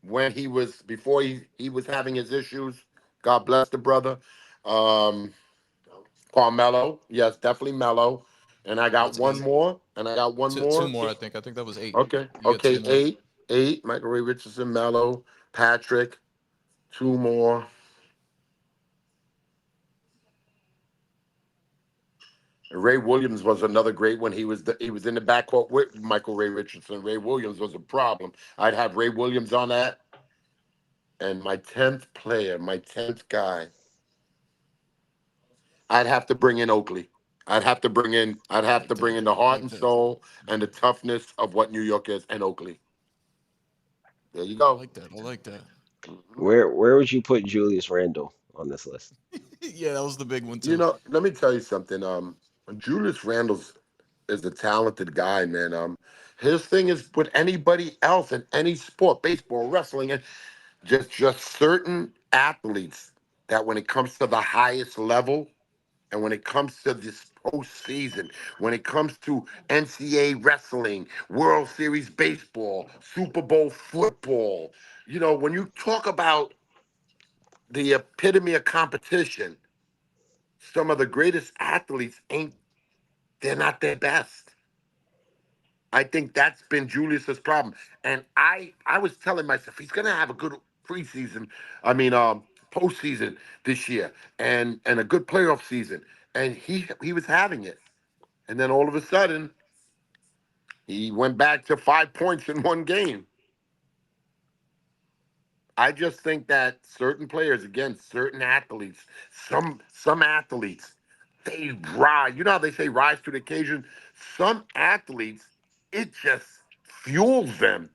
when he was before he was having his issues. God bless the brother. Um, Carmelo, yes, definitely Mello. And I got That's one easy. more. And I got one Two more. more, I think. I think that was 8. Okay, You got okay, 10 more. eight. Michael Ray Richardson, Mello, Patrick, 2 more. Ray Williams was another great one. He was in the backcourt with Michael Ray Richardson. Ray Williams was a problem. I'd have Ray Williams on that. And my 10th player, my 10th guy, I'd have to bring in Oakley. I'd I have like to bring that. in the I heart like and that. soul and the toughness of what New York is and Oakley. There you I go. like that. I like that. Mhm. where would you put Julius Randle on this list? Yeah, that was the big one too. Let me tell you something. Julius Randle's is a talented guy, man. His thing is with anybody else in any sport, baseball, wrestling, and just certain athletes that when it comes to the highest level, and when it comes to this postseason, when it comes to NCAA wrestling, World Series baseball, Super Bowl football, when you talk about the epitome of competition, some of the greatest athletes they're not their best. I think that's been Julius's problem. And I was telling myself he's gonna have a good preseason, I mean postseason this year and a good playoff season. And he was having it. And then all of a sudden, He went back to 5 points in one game. I just think that certain players, again, certain athletes, some athletes, they rise. You know how they say rise to the occasion? Some athletes, it just fuels them.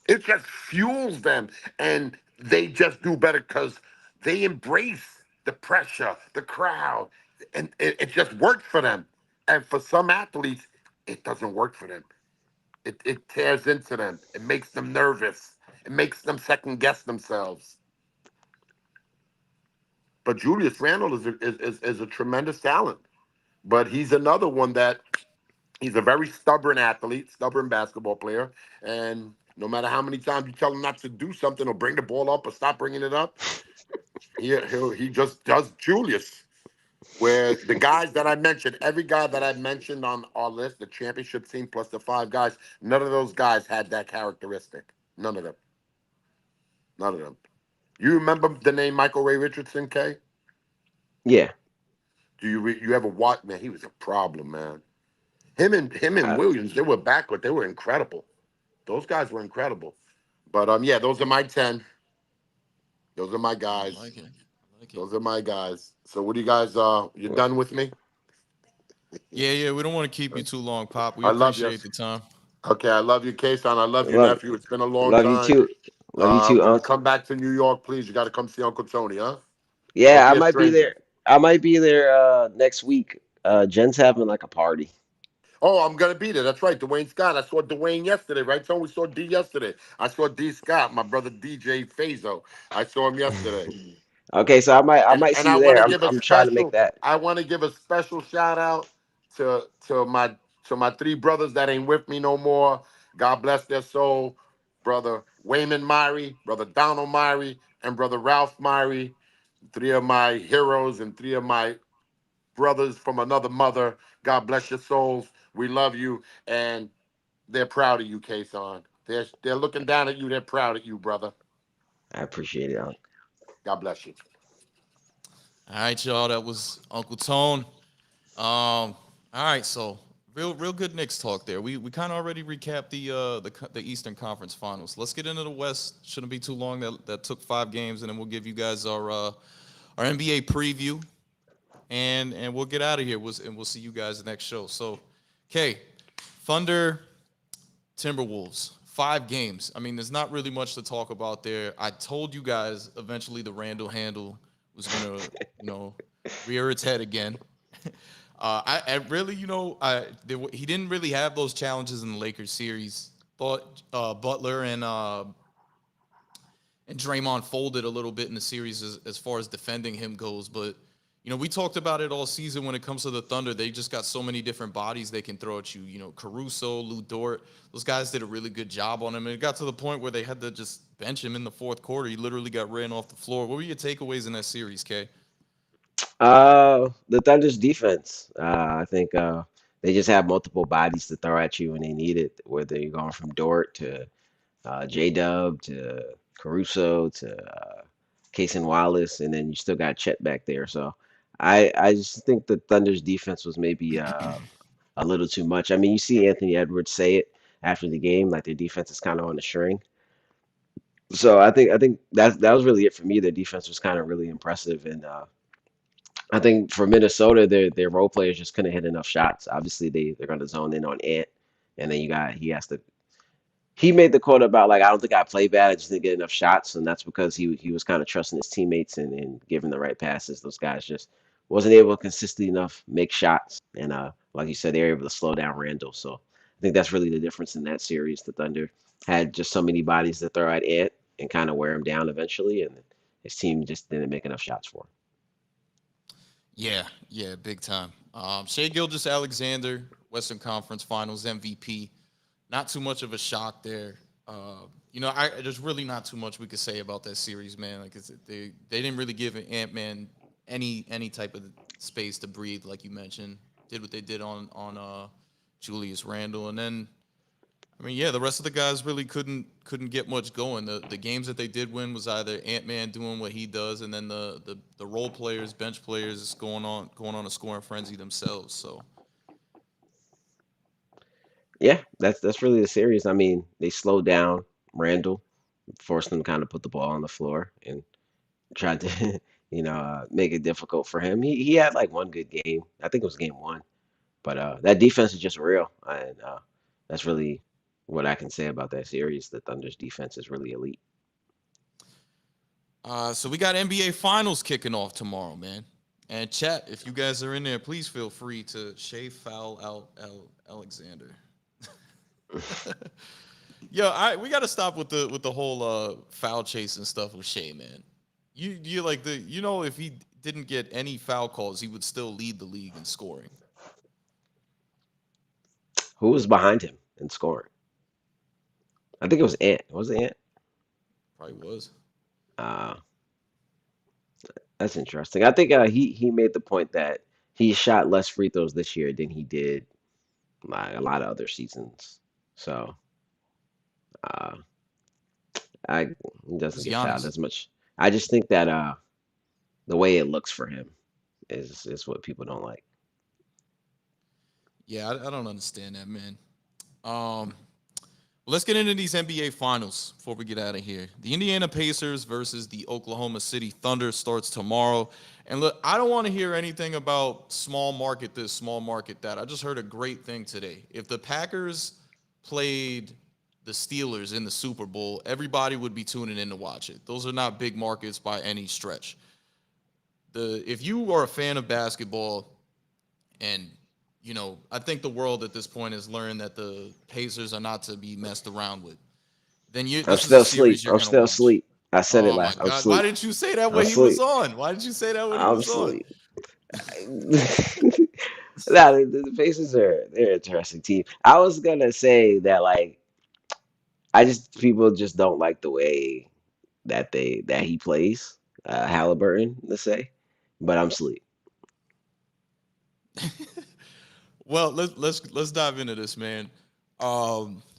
It just fuels them. And they just do better because they embrace the pressure, the crowd, and it just works for them. And for some athletes, it doesn't work for them. It tears into them. It makes them nervous. It makes them second guess themselves. But Julius Randle is a tremendous talent. But he's another one that he's a very stubborn athlete, stubborn basketball player. And no matter how many times you tell him not to do something or bring the ball up or stop bringing it up, he just does Julius. Whereas the guys that I mentioned, every guy that I mentioned on our list, the championship team plus the five guys, none of those guys had that characteristic. None of them. None of them. You remember the name Michael Ray Richardson, Kay? Yeah. Do you ever watch? Man, he was a problem, man. Him and I, Williams, they were backward. They were incredible. Those guys were incredible. But yeah, those are my 10. Those are my I guys. like it. I like it. Those are my guys. So what do you guys? You done with me? Yeah, yeah. We don't want to keep you too long, Pop. We I love you. appreciate the time. Okay, I love you, Kason. I love you, love nephew. It's been a long love you time. too. Love you too, When you Unc. come back to New York, please, you got to come see Uncle Tony, huh? Don't Yeah, I be a might be stranger. there. I might be there next week. Jen's having like a party. Oh, I'm gonna be there. That's right, Dwayne Scott. I saw Dwayne yesterday, right? Tony, we saw D yesterday. I saw D Scott, my brother DJ Fazo. I saw him yesterday. Okay, so I might And see I you want there. to I'm give a I'm trying to make special. that. I want to give a special shout out to my three brothers that ain't with me no more. God bless their soul, brother Wayman Myrie, brother Donald Myrie, and brother Ralph Myrie. Three of my heroes and three of my brothers from another mother. God bless your souls. We love you, and they're proud of you, Kason. They're looking down at you. They're proud of you, brother. I appreciate it, Unc. God bless you. All right, y'all. That was Uncle Tone. All right, so real good Knicks talk there. We kind of already recapped the Eastern Conference Finals. Let's get into the West. Shouldn't be too long. That took 5 games, and then we'll give you guys our NBA preview, and we'll get out of here. And we'll see you guys next show. So, okay, Thunder, Timberwolves. 5 games. I mean, there's not really much to talk about there. I told you guys eventually the Randall handle was gonna, rear its head again. I really, he didn't really have those challenges in the Lakers series. Thought Butler and Draymond folded a little bit in the series as far as defending him goes. But we talked about it all season when it comes to the Thunder. They just got so many different bodies they can throw at you. Caruso, Lou Dort, those guys did a really good job on him. And it got to the point where they had to just bench him in the fourth quarter. He literally got ran off the floor. What were your takeaways in that series, Kay? The Thunder's defense. I think they just have multiple bodies to throw at you when they need it. Whether you're going from Dort to J Dub to Caruso to Kayson Wallace, and then you still got Chet back there. So I just think the Thunder's defense was maybe a little too much. I mean, you see Anthony Edwards say it after the game, like their defense is kind of on the string. So I think that was really it for me. Their defense was kind of really impressive, and I think for Minnesota, their role players just couldn't hit enough shots. Obviously, they're going to zone in on Ant, and then he made the quote about like I don't think I played bad, I just didn't get enough shots, and that's because he was kind of trusting his teammates and giving the right passes. Those guys just wasn't able to consistently enough make shots, and like you said, they were able to slow down Randall. So I think that's really the difference in that series. The Thunder had just so many bodies to throw at Ant and kind of wear him down eventually, and his team just didn't make enough shots for him. Yeah, yeah, big time. Shea Gilgeous-Alexander, Western Conference Finals MVP. Not too much of a shock there. There's really not too much we could say about that series, man. Like they didn't really give Ant Man any type of space to breathe, like you mentioned. Did what they did on Julius Randle, and then I mean, yeah, the rest of the guys really couldn't get much going. The games that they did win was either Ant Man doing what he does, and then the role players, bench players, going on a scoring frenzy themselves. So Yeah, that's really the series. I mean, they slowed down Randall, forced him to kind of put the ball on the floor, and tried to, make it difficult for him. He had like one good game. I think it was game one. But that defense is just real, and that's really what I can say about that series. The Thunder's defense is really elite. So we got NBA Finals kicking off tomorrow, man. And chat, if you guys are in there, please feel free to Shea Foul Alexander. Yo, we gotta stop with the whole foul chasing stuff with Shea, man. You like if he didn't get any foul calls, he would still lead the league in scoring. Who was behind him in scoring? I think it was Ant. Was it Ant? Probably was. Uh, that's interesting. I think he made the point that he shot less free throws this year than he did like a lot of other seasons. So uh, I he It was doesn't get fouled Giannis. as much. I just think that the way it looks for him is what people don't like. Yeah, I don't understand that, man. Um, let's get into these NBA finals before we get out of here. The Indiana Pacers versus the Oklahoma City Thunder starts tomorrow. And look, I don't want to hear anything about small market this, small market that. I just heard a great thing today. If the Packers played the Steelers in the Super Bowl, everybody would be tuning in to watch it. Those are not big markets by any stretch. If you are a fan of basketball, and I think the world at this point has learned that the Pacers are not to be messed around with. Then I'm this is a still asleep. series you're I'm gonna still watch. asleep. I said it Oh my last. I'm God! Why asleep. didn't you say that I'm when he was asleep. on? Why didn't you say that when he I'm was on? asleep. Nah, the Pacers are they're an interesting team. I was gonna say that like I just people just don't like the way that he plays, Halliburton, let's say. But I'm asleep. Well, let's dive into this, man.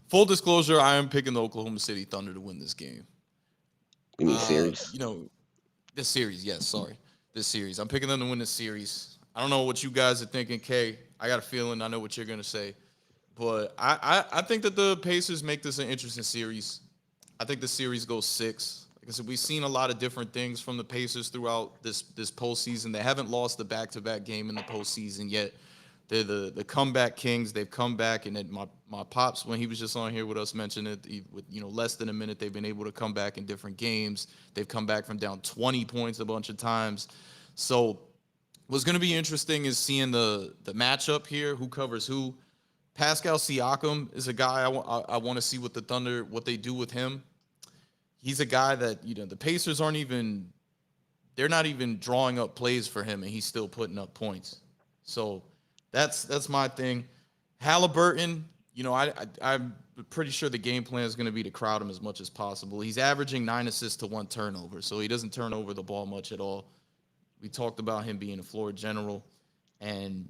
Full disclosure, I am picking the Oklahoma City Thunder to win this game. You mean serious? This series, yes, sorry, this series. I'm picking them to win this series. I don't know what you guys are thinking, Kay. I got a feeling I know what you're gonna say. But I think that the Pacers make this an interesting series. I think the series goes six. Like I said, we've seen a lot of different things from the Pacers throughout this postseason. They haven't lost the back to back game in the postseason yet. They're the comeback kings. They've come back, and then my pops, when he was just on here with us, mentioned it. With less than a minute, they've been able to come back in different games. They've come back from down 20 points a bunch of times. So what's going to be interesting is seeing the matchup here. Who covers who? Pascal Siakam is a guy I want to see what the Thunder what they do with him. He's a guy that the Pacers aren't even they're not even drawing up plays for him, and he's still putting up points. So that's my thing. Halliburton, I'm pretty sure the game plan is going to be to crowd him as much as possible. He's averaging 9 assists to 1 turnover, so he doesn't turn over the ball much at all. We talked about him being a floor general, and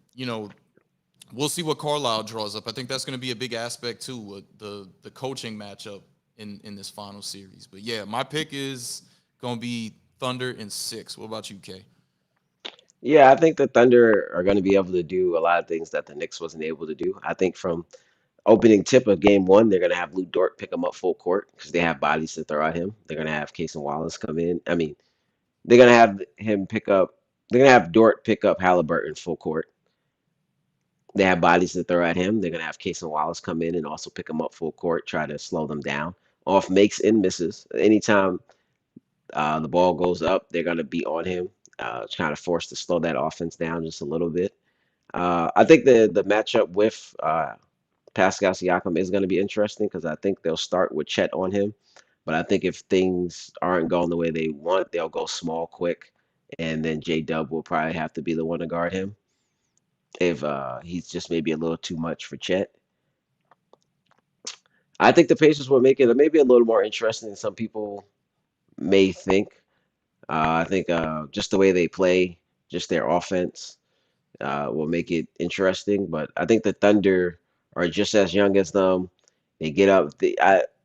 we'll see what Carlisle draws up. I think that's going to be a big aspect too, with the coaching matchup in this final series. But yeah, my pick is going to be Thunder in six. What about you, Kay? Yeah, I think the Thunder are going to be able to do a lot of things that the Knicks wasn't able to do. I think from opening tip of game one, they're going to have Lou Dort pick him up full court because they have bodies to throw at him. They're going to have Kayson Wallace come in. I mean, they're going to have him pick up, they're going to have Dort pick up Halliburton full court. They have bodies to throw at him. They're going to have Kayson Wallace come in and also pick him up full court, try to slow them down. Off makes and misses. Anytime the ball goes up, they're going to be on him, trying to force to slow that offense down just a little bit. I think the matchup with Pascal Siakam is going to be interesting because I think they'll start with Chet on him. But I think if things aren't going the way they want, they'll go small quick, and then J Dub will probably have to be the one to guard him if he's just maybe a little too much for Chet. I think the Pacers will make it maybe a little more interesting than some people may think. I think just the way they play, just their offense, will make it interesting. But I think the Thunder are just as young as them. They get up.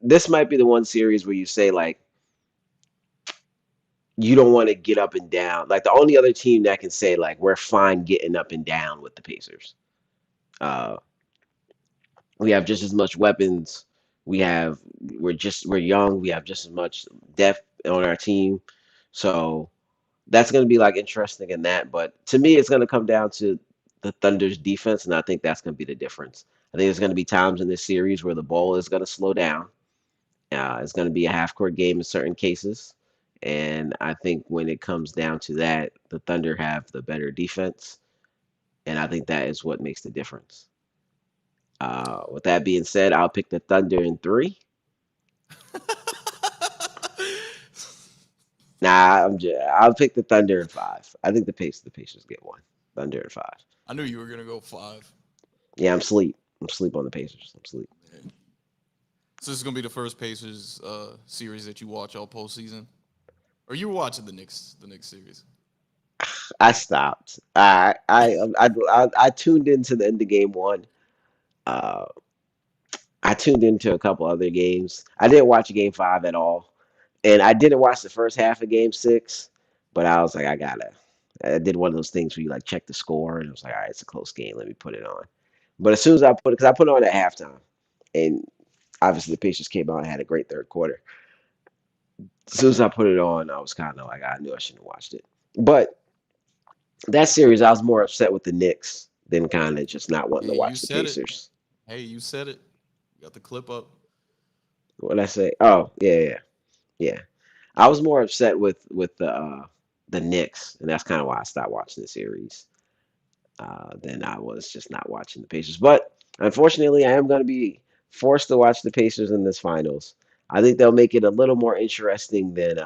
This might be the one series where you say like you don't want to get up and down. Like the only other team that can say like we're fine getting up and down with the Pacers. Uh, We have just as much weapons. We have we're young. We have just as much depth on our team. So that's going to be like interesting in that. But to me, it's going to come down to the Thunder's defense, and I think that's going to be the difference. I think there's going to be times in this series where the ball is going to slow down. It's going to be a half court game in certain cases. And I think when it comes down to that, the Thunder have the better defense. And I think that is what makes the difference. With that being said, I'll pick the Thunder in three. Nah, I'll pick the Thunder in five. I think the Pacers get one. Thunder in five. I knew you were gonna go 5. Yeah, I'm sleep. I'm sleep on the Pacers. I'm sleep. Man. So this is gonna be the first Pacers series that you watch all postseason, or you were watching the Knicks series. I stopped. I tuned into the end of game one. Uh, I tuned into a couple other games. I didn't watch game five at all, and I didn't watch the first half of game six. But I was like, I gotta. I did one of those things where you like check the score, and it was like, all right, it's a close game. Let me put it on. But as soon as I put it, because I put it on at halftime, and obviously the Pacers came out and had a great third quarter. As soon as I put it on, I was kind of like, I knew I shouldn't have watched it. But that series, I was more upset with the Knicks than kind of just not wanting Yeah, to you watch the said it. Pacers. Hey, you said it. You got the clip up. What did I say? Oh, yeah, yeah, yeah. I was more upset with the Knicks, and that's kind of why I stopped watching the series. Than I was just not watching the Pacers. But unfortunately, I am going to be forced to watch the Pacers in this finals. I think they'll make it a little more interesting than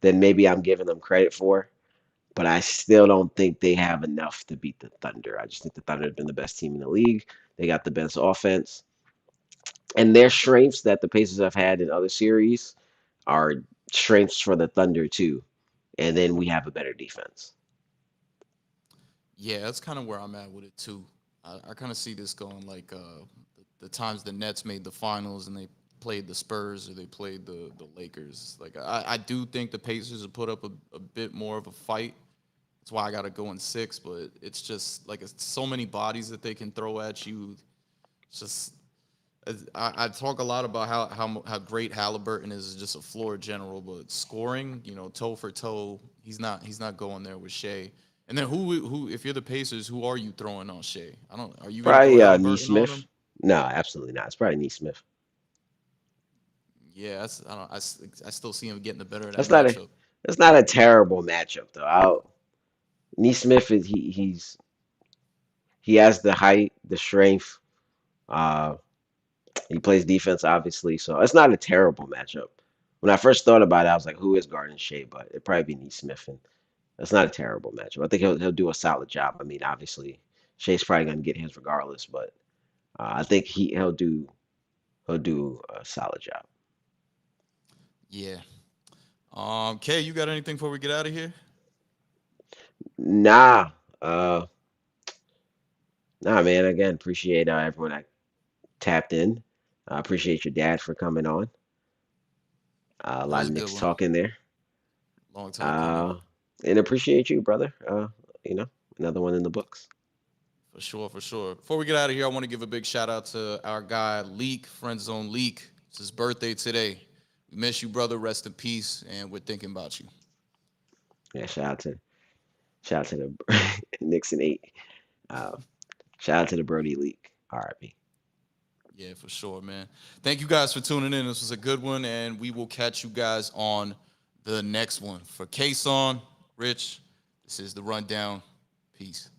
maybe I'm giving them credit for. But I still don't think they have enough to beat the Thunder. I just think the Thunder have been the best team in the league. They got the best offense, and their strengths that the Pacers have had in other series are strengths for the Thunder too. And then we have a better defense. Yeah, that's kind of where I'm at with it too. I kind of see this going like the times the Nets made the finals and they played the Spurs or they played the Lakers. Like I do think the Pacers have put up a bit more of a fight. That's why I got to go in 6. But it's just like it's so many bodies that they can throw at you. It's just I talk a lot about how great Halliburton is just a floor general, but scoring, toe for toe, he's not going there with Shea. And then who if you're the Pacers, who are you throwing on Shea? I don't. Are you gonna throw Probably Halliburton on him? Neesmith. No, absolutely not. It's probably Neesmith. Yeah, I don't. I still see him getting the better of that That's not a matchup. that's not a terrible matchup though. Neesmith is he has the height, the strength. Uh, he plays defense obviously, so it's not a terrible matchup. When I first thought about it, I was like, who is guarding Shea? But it'd probably be Neesmith, and that's not a terrible matchup. I think he'll do a solid job. I mean, obviously, Shea's probably gonna get his regardless, but I think he'll do a solid job. Yeah. Kay, you got anything before we get out of here? Nah, uh, nah, man. Again, appreciate everyone that tapped in. I appreciate your dad for coming on. A That lot was of a good Knicks one. talk in there. Long time coming. Uh, and appreciate you, brother. You know, another one in the books. For sure, for sure. Before we get out of here, I want to give a big shout out to our guy Leak, Friend Zone Leak. It's his birthday today. We miss you, brother. Rest in peace, and we're thinking about you. Yeah, shout out to the Knicks and eight. Uh, shout out to the Brody League. R.I.P. Yeah, for sure, man. Thank you guys for tuning in. This was a good one, and we will catch you guys on the next one. For Kayson, Rich, this is the rundown. Peace.